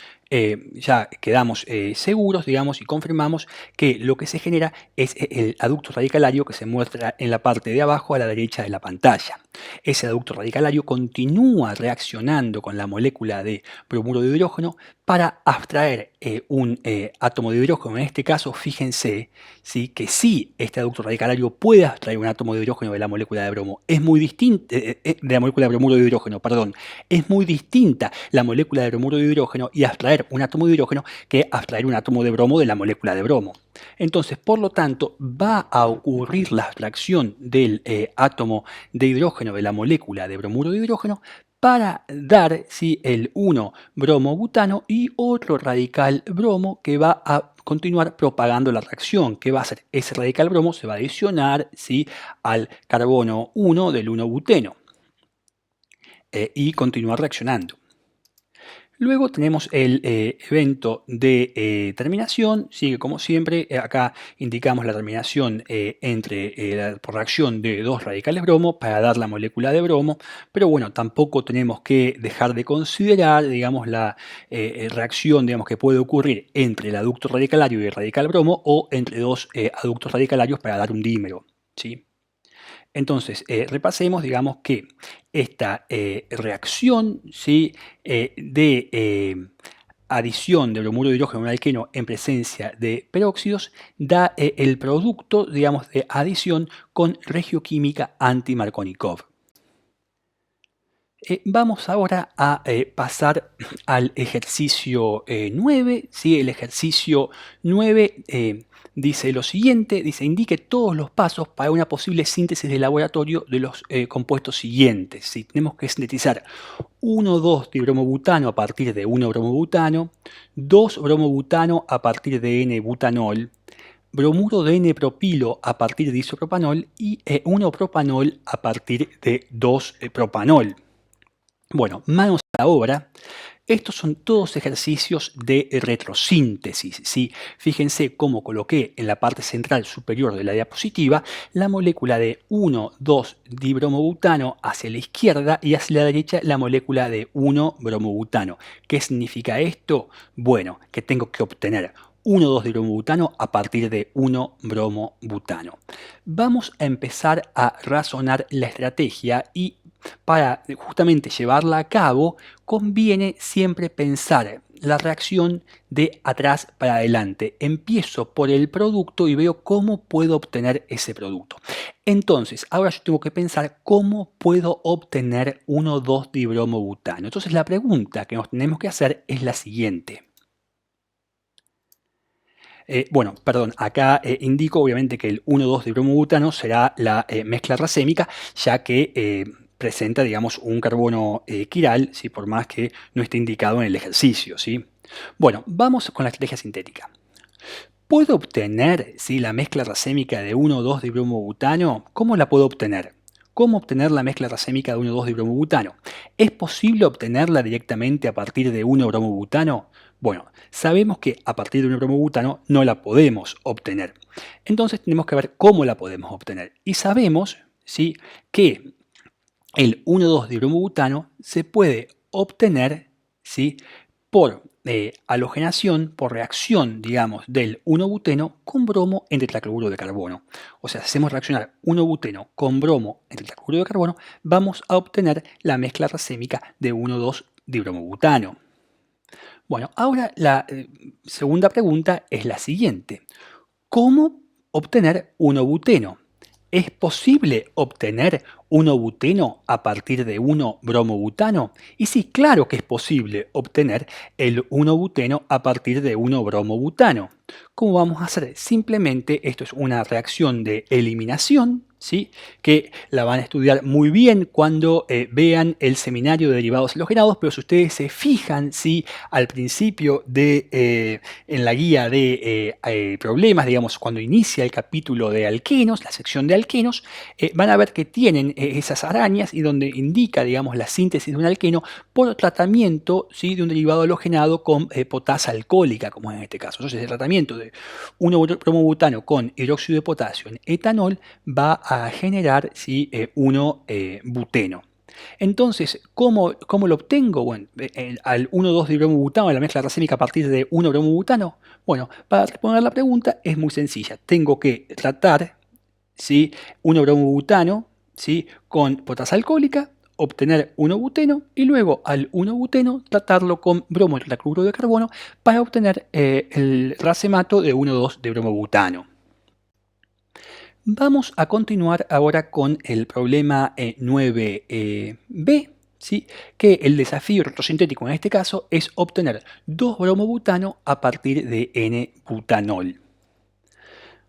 [SPEAKER 1] ya quedamos seguros, digamos, y confirmamos que lo que se genera es el aducto radicalario que se muestra en la parte de abajo a la derecha de la pantalla. Ese aducto radicalario continúa reaccionando con la molécula de bromuro de hidrógeno para abstraer un átomo de hidrógeno. En este caso, fíjense, ¿sí? Que sí, este aducto radicalario puede abstraer un átomo de hidrógeno de la molécula de bromo. Es muy distinta, de la molécula de bromuro de hidrógeno, perdón. Es muy distinta la molécula de bromuro de hidrógeno y abstraer un átomo de hidrógeno que abstraer un átomo de bromo de la molécula de bromo. Entonces, por lo tanto, va a ocurrir la abstracción del átomo de hidrógeno de la molécula de bromuro de hidrógeno para dar, ¿sí? El 1-bromo-butano y otro radical bromo que va a continuar propagando la reacción. ¿Qué va a hacer? Ese radical bromo se va a adicionar, ¿sí? Al carbono 1 del 1-buteno y continuar reaccionando. Luego tenemos el evento de terminación. Sigue como siempre. Acá indicamos la terminación por reacción de 2 radicales bromo para dar la molécula de bromo. Pero bueno, tampoco tenemos que dejar de considerar, digamos, la reacción, digamos, que puede ocurrir entre el aducto radicalario y el radical bromo o entre 2 aductos radicalarios para dar un dímero, ¿sí? Entonces, repasemos, digamos, que esta reacción, ¿sí? De adición de bromuro de hidrógeno a un alqueno en presencia de peróxidos da el producto, digamos, de adición con regioquímica anti-Markovnikov. Vamos ahora a pasar al ejercicio 9. ¿Sí? El ejercicio 9 dice lo siguiente, dice indique todos los pasos para una posible síntesis de laboratorio de los compuestos siguientes. ¿Sí? Tenemos que sintetizar 1,2-dibromobutano a partir de 1-bromobutano, 2-bromobutano a partir de N-butanol, bromuro de N-propilo a partir de isopropanol y 1-propanol a partir de 2-propanol. Bueno, manos a la obra. Estos son todos ejercicios de retrosíntesis, ¿sí? Fíjense cómo coloqué en la parte central superior de la diapositiva la molécula de 1,2-dibromobutano hacia la izquierda y hacia la derecha la molécula de 1-bromobutano. ¿Qué significa esto? Bueno, que tengo que obtener 1,2-dibromobutano a partir de 1-bromobutano. Vamos a empezar a razonar la estrategia y para justamente llevarla a cabo, conviene siempre pensar la reacción de atrás para adelante. Empiezo por el producto y veo cómo puedo obtener ese producto. Entonces, ahora yo tengo que pensar cómo puedo obtener 1,2-dibromobutano. Entonces, la pregunta que nos tenemos que hacer es la siguiente. Bueno, perdón, acá indico obviamente que el 1,2-dibromobutano será la mezcla racémica, ya que presenta, digamos, un carbono quiral, ¿sí? Por más que no esté indicado en el ejercicio, ¿sí? Bueno, vamos con la estrategia sintética. ¿Puedo obtener, ¿sí? La mezcla racémica de 1,2-dibromobutano? ¿Cómo la puedo obtener? ¿Cómo obtener la mezcla racémica de 1,2-dibromobutano? ¿Es posible obtenerla directamente a partir de 1-bromobutano? Bueno, sabemos que a partir de 1-bromobutano no la podemos obtener. Entonces tenemos que ver cómo la podemos obtener. Y sabemos, ¿sí? Que el 1,2-dibromobutano se puede obtener, ¿sí? Por halogenación por reacción, digamos, del 1-buteno con bromo en tetracloruro de carbono. O sea, si hacemos reaccionar 1-buteno con bromo en tetracloruro de carbono, vamos a obtener la mezcla racémica de 1,2-dibromobutano. Bueno, ahora la segunda pregunta es la siguiente. ¿Cómo obtener 1-buteno? ¿Es posible obtener 1-buteno a partir de 1-bromobutano? Y sí, claro que es posible obtener el 1-buteno a partir de 1-bromobutano. ¿Cómo vamos a hacer? Simplemente esto es una reacción de eliminación, ¿sí? Que la van a estudiar muy bien cuando vean el seminario de derivados halogenados, pero si ustedes se fijan, ¿sí? Al principio en la guía de problemas, digamos, cuando inicia el capítulo de alquenos, la sección de alquenos, van a ver que tienen esas arañas y donde indica, digamos, la síntesis de un alqueno por tratamiento, ¿sí? De un derivado halogenado con potasa alcohólica, como en este caso. Entonces, el tratamiento de 1-bromobutano con hidróxido de potasio en etanol va a generar, ¿sí? 1-buteno. Entonces, ¿cómo lo obtengo? Bueno, al 1,2-dibromobutano, la mezcla racémica a partir de 1-bromobutano. Bueno, para responder la pregunta es muy sencilla. Tengo que tratar, ¿sí? 1-bromobutano, ¿sí? Con potasa alcohólica, obtener 1-buteno y luego al 1-buteno tratarlo con bromo tetracloruro de carbono para obtener el racemato de 1,2-dibromobutano. Vamos a continuar ahora con el problema 9b, ¿sí? Que el desafío retrosintético en este caso es obtener 2-bromobutano a partir de N-butanol.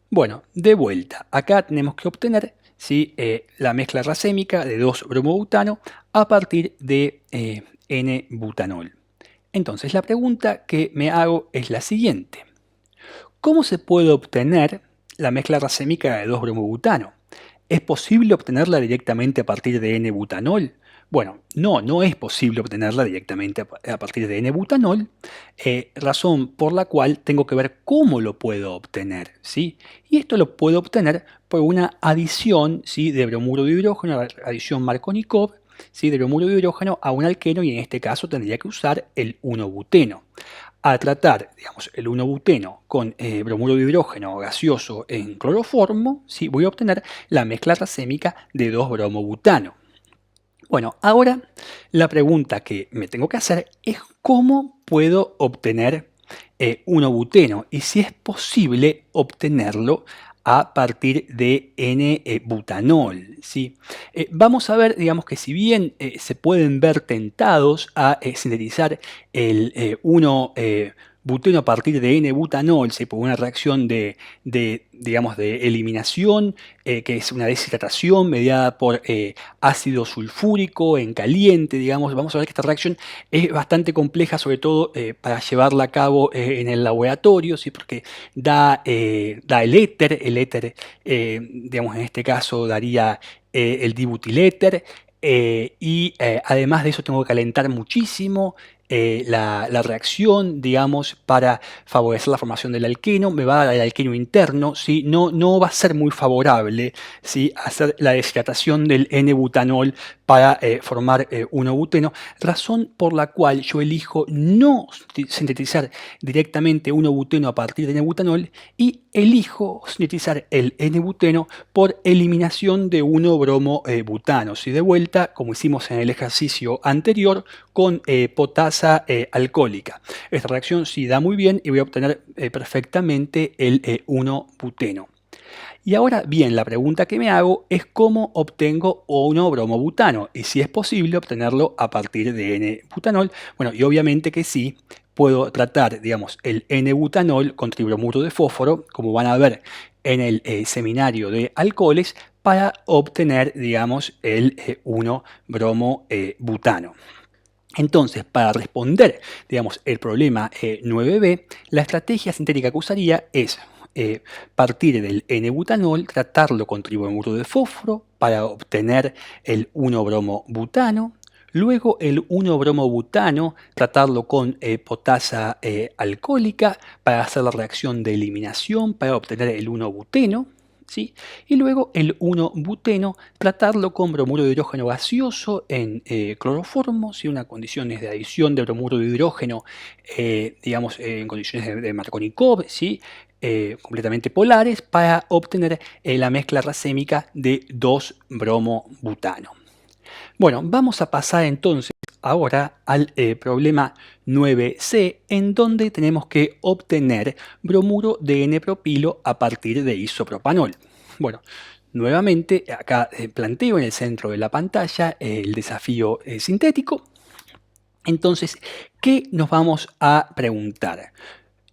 [SPEAKER 1] Bueno, de vuelta, acá tenemos que obtener, ¿sí? La mezcla racémica de 2-bromobutano a partir de N-butanol. Entonces la pregunta que me hago es la siguiente. ¿Cómo se puede obtener la mezcla racémica de 2-bromobutano? ¿Es posible obtenerla directamente a partir de N-butanol? Bueno, no es posible obtenerla directamente a partir de N-butanol, razón por la cual tengo que ver cómo lo puedo obtener, ¿sí? Y esto lo puedo obtener por una adición, ¿sí? De bromuro de hidrógeno, adición Markovnikov, ¿sí? De bromuro de hidrógeno a un alqueno, y en este caso tendría que usar el 1-buteno. A tratar, digamos, el 1-buteno con bromuro de hidrógeno gaseoso en cloroformo, ¿sí? Voy a obtener la mezcla racémica de 2-bromobutano. Bueno, ahora la pregunta que me tengo que hacer es cómo puedo obtener 1-buteno y si es posible obtenerlo a partir de N-butanol, ¿sí? Vamos a ver, digamos, que si bien se pueden ver tentados a sintetizar el 1-buteno a partir de N-butanol, ¿sí? Por una reacción digamos, de eliminación, que es una deshidratación mediada por ácido sulfúrico en caliente, digamos. Vamos a ver que esta reacción es bastante compleja, sobre todo para llevarla a cabo en el laboratorio, ¿sí? Porque da el éter, digamos, en este caso daría el dibutiléter, y además de eso tengo que calentar muchísimo la reacción, digamos, para favorecer la formación del alqueno. Me va a dar el alqueno interno, ¿sí? No va a ser muy favorable, ¿sí? Hacer la deshidratación del N-butanol para formar 1-buteno, razón por la cual yo elijo no sintetizar directamente 1-buteno a partir de N-butanol y elijo sintetizar el N-buteno por eliminación de 1-bromobutano, ¿sí? De vuelta, como hicimos en el ejercicio anterior, con potasa alcohólica. Esta reacción sí da muy bien y voy a obtener perfectamente el 1-buteno. Y ahora bien, la pregunta que me hago es cómo obtengo 1-bromobutano y si es posible obtenerlo a partir de N-butanol. Bueno, y obviamente que sí, puedo tratar, digamos, el N-butanol con tribromuro de fósforo, como van a ver en el seminario de alcoholes, para obtener, digamos, el 1-bromobutano. Entonces, para responder, digamos, el problema 9b, la estrategia sintética que usaría es partir del N-butanol, tratarlo con tribromuro de fósforo para obtener el 1-bromobutano, luego el 1-bromobutano, tratarlo con potasa alcohólica para hacer la reacción de eliminación para obtener el 1-buteno, ¿sí? Y luego el 1-buteno, tratarlo con bromuro de hidrógeno gaseoso en cloroformo, ¿sí? Una condiciones de adición de bromuro de hidrógeno, digamos, en condiciones de Markovnikov, ¿sí? Completamente polares, para obtener la mezcla racémica de 2-bromobutano. Bueno, vamos a pasar entonces ahora al problema 9c, en donde tenemos que obtener bromuro de N-propilo a partir de isopropanol. Bueno, nuevamente acá planteo en el centro de la pantalla el desafío sintético. Entonces, ¿qué nos vamos a preguntar?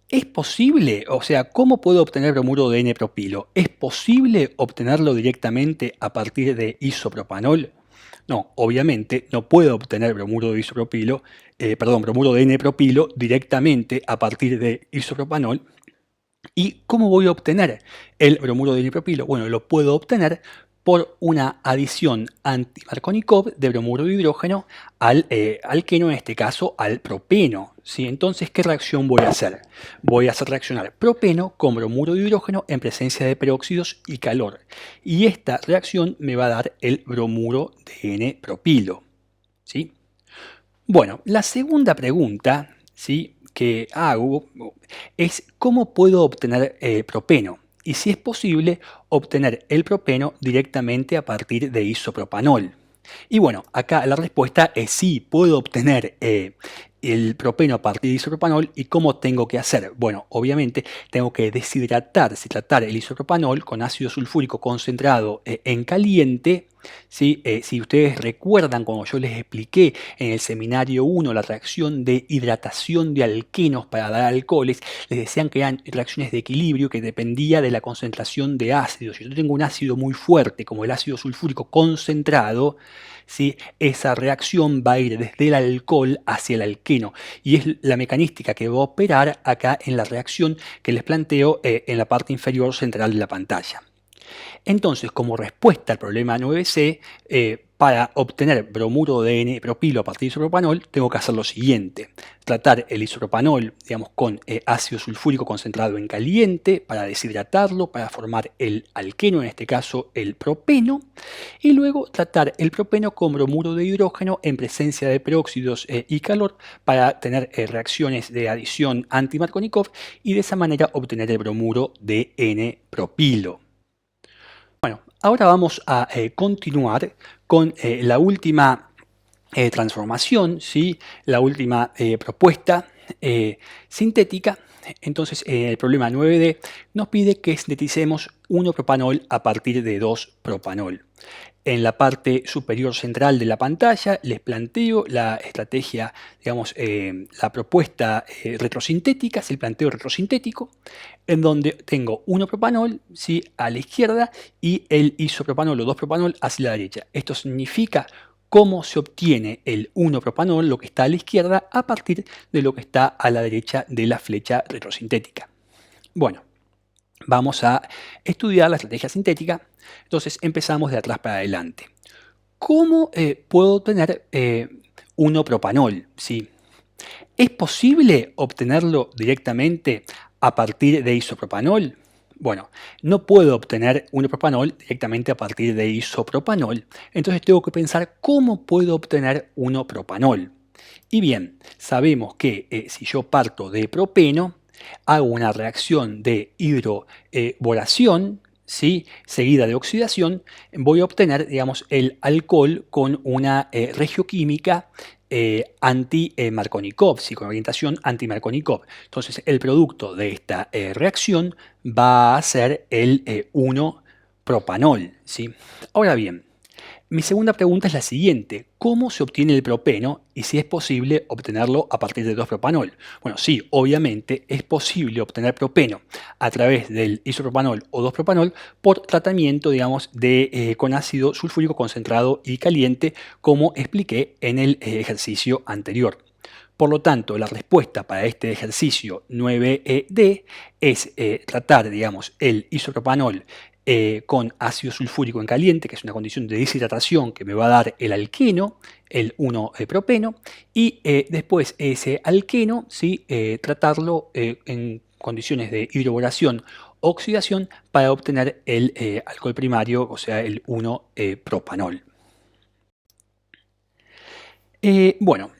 [SPEAKER 1] ¿Es posible, o sea, cómo puedo obtener bromuro de N-propilo? ¿Es posible obtenerlo directamente a partir de isopropanol? No, obviamente no puedo obtener bromuro de bromuro de N-propilo directamente a partir de isopropanol. ¿Y cómo voy a obtener el bromuro de N-propilo? Bueno, lo puedo obtener por una adición anti-Markovnikov de bromuro de hidrógeno al alqueno, en este caso al propeno, ¿sí? Entonces, ¿qué reacción voy a hacer? Voy a hacer reaccionar propeno con bromuro de hidrógeno en presencia de peróxidos y calor. Y esta reacción me va a dar el bromuro de N-propilo, ¿sí? Bueno, la segunda pregunta, ¿sí?, que hago es cómo puedo obtener propeno y si es posible obtener el propeno directamente a partir de isopropanol. Y bueno, acá la respuesta es sí, puedo obtener el propeno a partir de isopropanol. ¿Y cómo tengo que hacer? Bueno, obviamente tengo que deshidratar el isopropanol con ácido sulfúrico concentrado en caliente. ¿Sí? Si ustedes recuerdan, como yo les expliqué en el seminario 1, la reacción de hidratación de alquenos para dar alcoholes, les decían que eran reacciones de equilibrio que dependía de la concentración de ácidos. Si yo tengo un ácido muy fuerte, como el ácido sulfúrico concentrado, ¿sí?, esa reacción va a ir desde el alcohol hacia el alqueno. Y es la mecanística que va a operar acá en la reacción que les planteo en la parte inferior central de la pantalla. Entonces, como respuesta al problema 9c, para obtener bromuro de N-propilo a partir de isopropanol, tengo que hacer lo siguiente: tratar el isopropanol, digamos, con ácido sulfúrico concentrado en caliente para deshidratarlo, para formar el alqueno, en este caso el propeno, y luego tratar el propeno con bromuro de hidrógeno en presencia de peróxidos y calor para tener reacciones de adición anti-Markovnikov y de esa manera obtener el bromuro de N-propilo. Bueno, ahora vamos a continuar con la última transformación, ¿sí?, la última propuesta sintética. Entonces, el problema 9D nos pide que sinteticemos 1-propanol a partir de 2-propanol. En la parte superior central de la pantalla les planteo la estrategia, digamos, la propuesta retrosintética, es el planteo retrosintético, en donde tengo 1-propanol, ¿sí?, a la izquierda y el isopropanol o 2-propanol hacia la derecha. Esto significa cómo se obtiene el 1-propanol, lo que está a la izquierda, a partir de lo que está a la derecha de la flecha retrosintética. Bueno, vamos a estudiar la estrategia sintética. Entonces empezamos de atrás para adelante. ¿Cómo puedo obtener 1-propanol? ¿Sí? ¿Es posible obtenerlo directamente a partir de isopropanol? Bueno, no puedo obtener 1-propanol directamente a partir de isopropanol, entonces tengo que pensar cómo puedo obtener 1-propanol. Y bien, sabemos que si yo parto de propeno, hago una reacción de hidroboración, ¿sí?, seguida de oxidación, voy a obtener, digamos, el alcohol con una regioquímica anti-Markovnikov, ¿sí?, con orientación anti-Markovnikov. Entonces, el producto de esta reacción va a ser el 1-propanol, ¿sí? Ahora bien, mi segunda pregunta es la siguiente: ¿cómo se obtiene el propeno y si es posible obtenerlo a partir de 2-propanol? Bueno, sí, obviamente es posible obtener propeno a través del isopropanol o 2-propanol por tratamiento, digamos, con ácido sulfúrico concentrado y caliente, como expliqué en el ejercicio anterior. Por lo tanto, la respuesta para este ejercicio 9D es tratar, digamos, el isopropanol con ácido sulfúrico en caliente, que es una condición de deshidratación que me va a dar el alqueno, el 1-propeno, y después ese alqueno, ¿sí?, tratarlo en condiciones de hidroboración oxidación para obtener el alcohol primario, o sea, el 1-propanol. Bueno,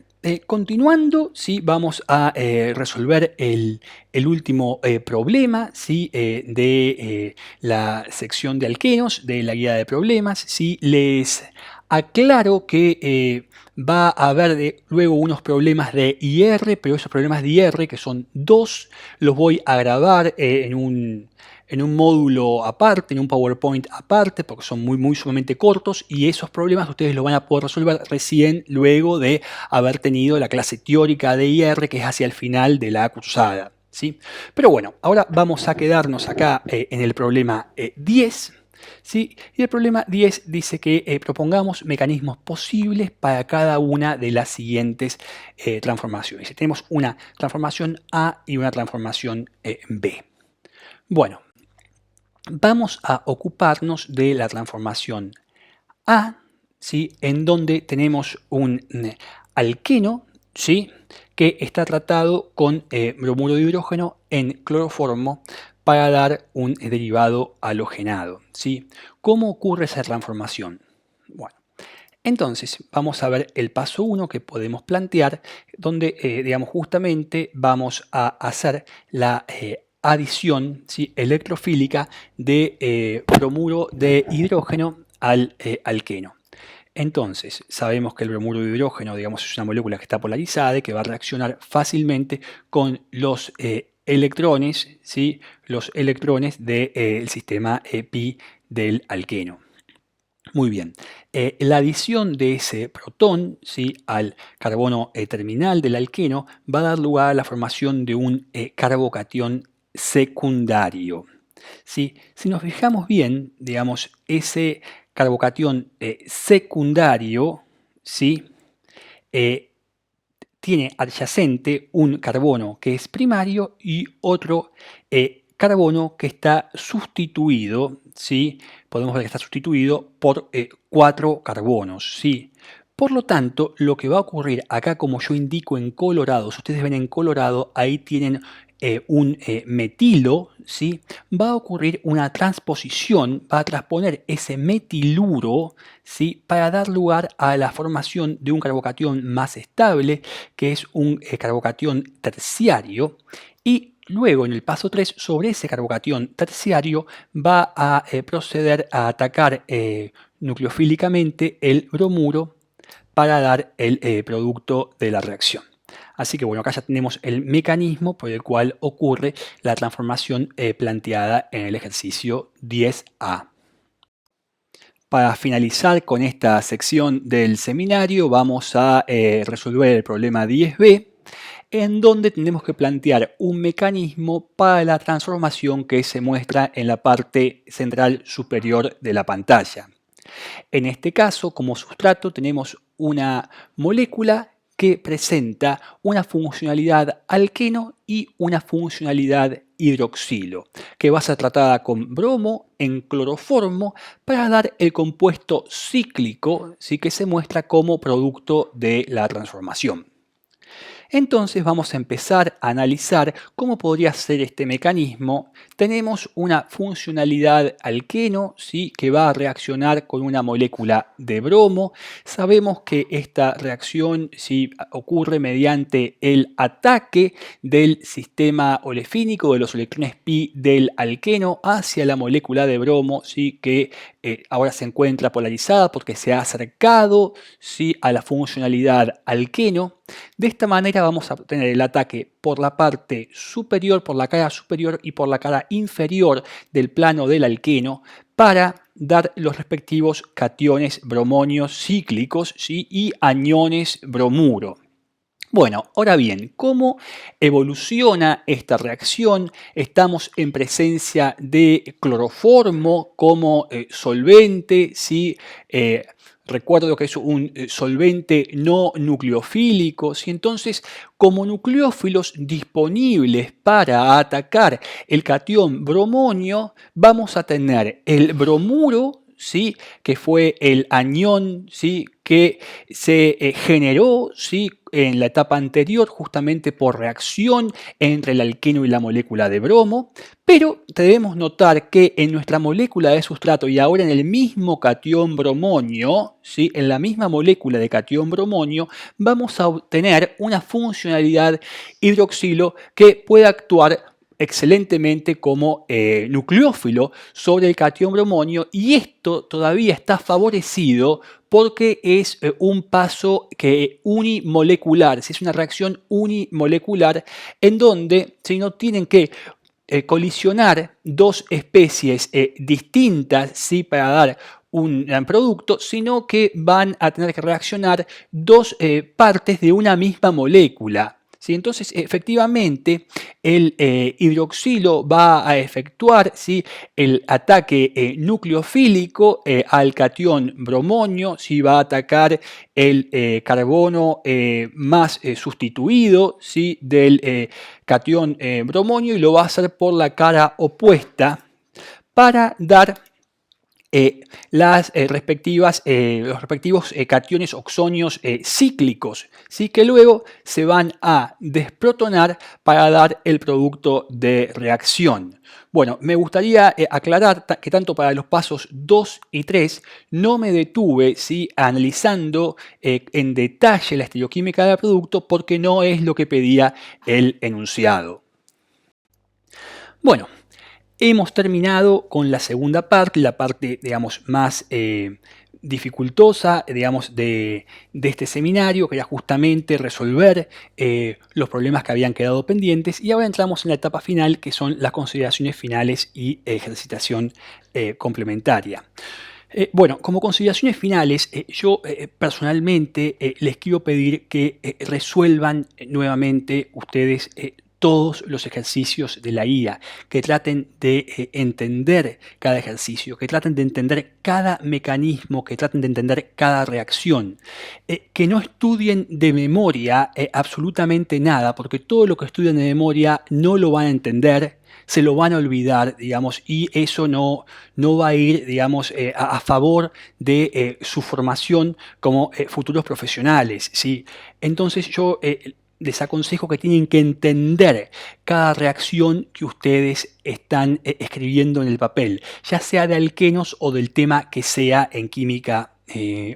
[SPEAKER 1] continuando, ¿sí? Vamos a resolver el último problema, ¿sí? De la sección de alquenos, de la guía de problemas. ¿Sí? Les aclaro que va a haber luego unos problemas de IR, pero esos problemas de IR, que son 2, los voy a grabar en un módulo aparte, en un PowerPoint aparte, porque son muy sumamente cortos, y esos problemas ustedes los van a poder resolver recién luego de haber tenido la clase teórica de IR, que es hacia el final de la cursada, ¿sí? Pero bueno, ahora vamos a quedarnos acá en el problema 10, ¿sí? Y el problema 10 dice que propongamos mecanismos posibles para cada una de las siguientes transformaciones. Tenemos una transformación A y una transformación B. Bueno, vamos a ocuparnos de la transformación A, ¿sí? En donde tenemos un alqueno, ¿sí? Que está tratado con bromuro de hidrógeno en cloroformo para dar un derivado halogenado, ¿sí? ¿Cómo ocurre esa transformación? Bueno, entonces vamos a ver el paso 1 que podemos plantear, donde digamos justamente vamos a hacer la adición, ¿sí? Electrofílica de bromuro de hidrógeno al alqueno. Entonces, sabemos que el bromuro de hidrógeno, digamos, es una molécula que está polarizada y que va a reaccionar fácilmente con los electrones, ¿sí? Los electrones del sistema pi del alqueno. Muy bien, la adición de ese protón, ¿sí? Al carbono terminal del alqueno va a dar lugar a la formación de un carbocatión secundario, ¿sí? Si nos fijamos bien, digamos, ese carbocatión secundario, ¿sí? Tiene adyacente un carbono que es primario y otro carbono que está sustituido, ¿sí? Podemos ver que está sustituido por 4 carbonos, ¿sí? Por lo tanto, lo que va a ocurrir acá, como yo indico en colorado, si ustedes ven en colorado, ahí tienen un metilo, ¿sí? Va a ocurrir una transposición, va a transponer ese metiluro, ¿sí? Para dar lugar a la formación de un carbocatión más estable, que es un carbocatión terciario, y luego en el paso 3, sobre ese carbocatión terciario, va a proceder a atacar nucleofílicamente el bromuro para dar el producto de la reacción. Así que bueno, acá ya tenemos el mecanismo por el cual ocurre la transformación planteada en el ejercicio 10A. Para finalizar con esta sección del seminario vamos a resolver el problema 10B, en donde tenemos que plantear un mecanismo para la transformación que se muestra en la parte central superior de la pantalla. En este caso, como sustrato, tenemos una molécula que presenta una funcionalidad alqueno y una funcionalidad hidroxilo, que va a ser tratada con bromo en cloroformo para dar el compuesto cíclico, ¿sí? Que se muestra como producto de la transformación. Entonces vamos a empezar a analizar cómo podría ser este mecanismo. Tenemos una funcionalidad alqueno, ¿sí? Que va a reaccionar con una molécula de bromo. Sabemos que esta reacción, ¿sí? Ocurre mediante el ataque del sistema olefínico de los electrones pi del alqueno hacia la molécula de bromo, ¿sí? Que ahora se encuentra polarizada porque se ha acercado, ¿sí? A la funcionalidad alqueno. De esta manera vamos a obtener el ataque por la parte superior, por la cara superior y por la cara inferior del plano del alqueno para dar los respectivos cationes bromonios cíclicos, ¿sí? Y aniones bromuro. Bueno, ahora bien, ¿cómo evoluciona esta reacción? Estamos en presencia de cloroformo como solvente, ¿sí? Recuerdo que es un solvente no nucleofílico, ¿sí? Entonces, como nucleófilos disponibles para atacar el catión bromonio, vamos a tener el bromuro, ¿sí? Que fue el anión, ¿sí? Que se generó, ¿sí? en la etapa anterior justamente por reacción entre el alqueno y la molécula de bromo, pero debemos notar que en nuestra molécula de sustrato y ahora en el mismo catión bromonio, ¿sí? En la misma molécula de catión bromonio, vamos a obtener una funcionalidad hidroxilo que puede actuar excelentemente como nucleófilo sobre el catión bromonio, y esto todavía está favorecido porque es un paso unimolecular, es una reacción unimolecular en donde si no tienen que colisionar dos especies distintas, ¿sí? Para dar un producto, sino que van a tener que reaccionar dos partes de una misma molécula. ¿Sí? Entonces, efectivamente, el hidroxilo va a efectuar, ¿sí? El ataque nucleofílico al catión bromonio, ¿sí? Va a atacar el carbono más sustituido, ¿sí? Del catión bromonio, y lo va a hacer por la cara opuesta para dar los respectivos cationes oxonios cíclicos, ¿sí? Que luego se van a desprotonar para dar el producto de reacción. Bueno, me gustaría aclarar que tanto para los pasos 2 y 3 no me detuve, ¿sí? Analizando en detalle la estereoquímica del producto, porque no es lo que pedía el enunciado. Bueno, hemos terminado con la segunda parte, la parte, digamos, más dificultosa, digamos, de este seminario, que era justamente resolver los problemas que habían quedado pendientes, y ahora entramos en la etapa final, que son las consideraciones finales y ejercitación complementaria. Bueno, como consideraciones finales, yo personalmente les quiero pedir que resuelvan nuevamente ustedes todos los ejercicios de la IA, que traten de entender cada ejercicio, que traten de entender cada mecanismo, que traten de entender cada reacción, que no estudien de memoria absolutamente nada, porque todo lo que estudian de memoria no lo van a entender, se lo van a olvidar, digamos, y eso no va a ir, digamos, a favor de su formación como futuros profesionales, ¿sí? Entonces yo les aconsejo que tienen que entender cada reacción que ustedes están escribiendo en el papel, ya sea de alquenos o del tema que sea en química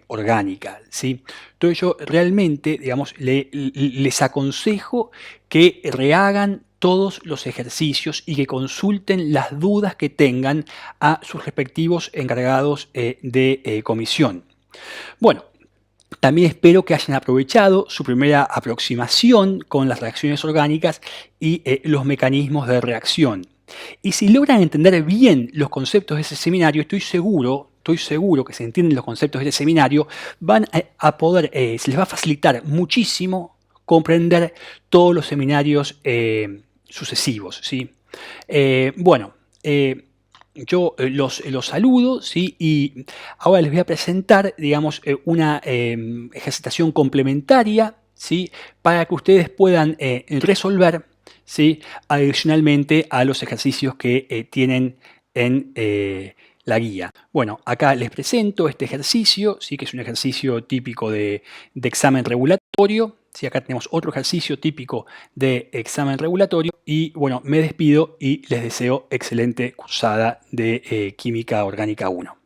[SPEAKER 1] orgánica, ¿sí? Entonces yo realmente, digamos, les aconsejo que rehagan todos los ejercicios y que consulten las dudas que tengan a sus respectivos encargados de comisión. Bueno, también espero que hayan aprovechado su primera aproximación con las reacciones orgánicas y los mecanismos de reacción. Y si logran entender bien los conceptos de ese seminario, estoy seguro que si entienden los conceptos de ese seminario, van a poder, se les va a facilitar muchísimo comprender todos los seminarios sucesivos, ¿sí? Bueno, yo los saludo, ¿sí? Y ahora les voy a presentar, digamos, una ejercitación complementaria, ¿sí? Para que ustedes puedan resolver, ¿sí? Adicionalmente a los ejercicios que tienen en la guía. Bueno, acá les presento este ejercicio, ¿sí? Que es un ejercicio típico de examen regulatorio. Sí, acá tenemos otro ejercicio típico de examen regulatorio, y bueno, me despido y les deseo excelente cursada de Química Orgánica 1.